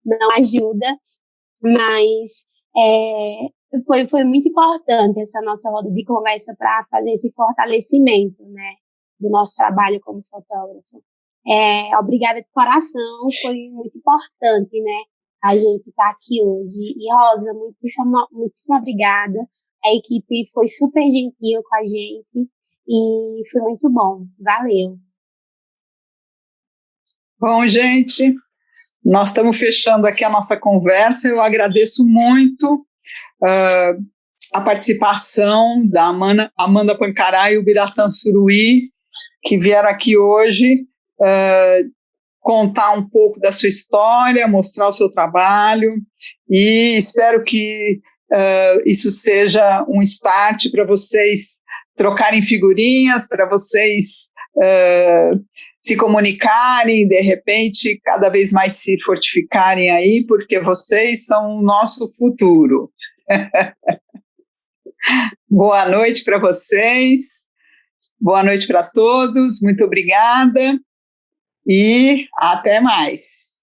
não ajuda, mas foi muito importante essa nossa roda de conversa para fazer esse fortalecimento, né, do nosso trabalho como fotógrafo. Obrigada de coração, foi muito importante, né, a gente está aqui hoje. E, Rosa, muitíssima obrigada. A equipe foi super gentil com a gente e foi muito bom. Valeu. Bom, gente, nós estamos fechando aqui a nossa conversa. Eu agradeço muito a participação da Amanda Pancará e o Biratã Suruí, que vieram aqui hoje contar um pouco da sua história, mostrar o seu trabalho, e espero que isso seja um start para vocês trocarem figurinhas, para vocês se comunicarem, de repente, cada vez mais se fortificarem aí, porque vocês são o nosso futuro. Boa noite para vocês, boa noite para todos, muito obrigada. E até mais.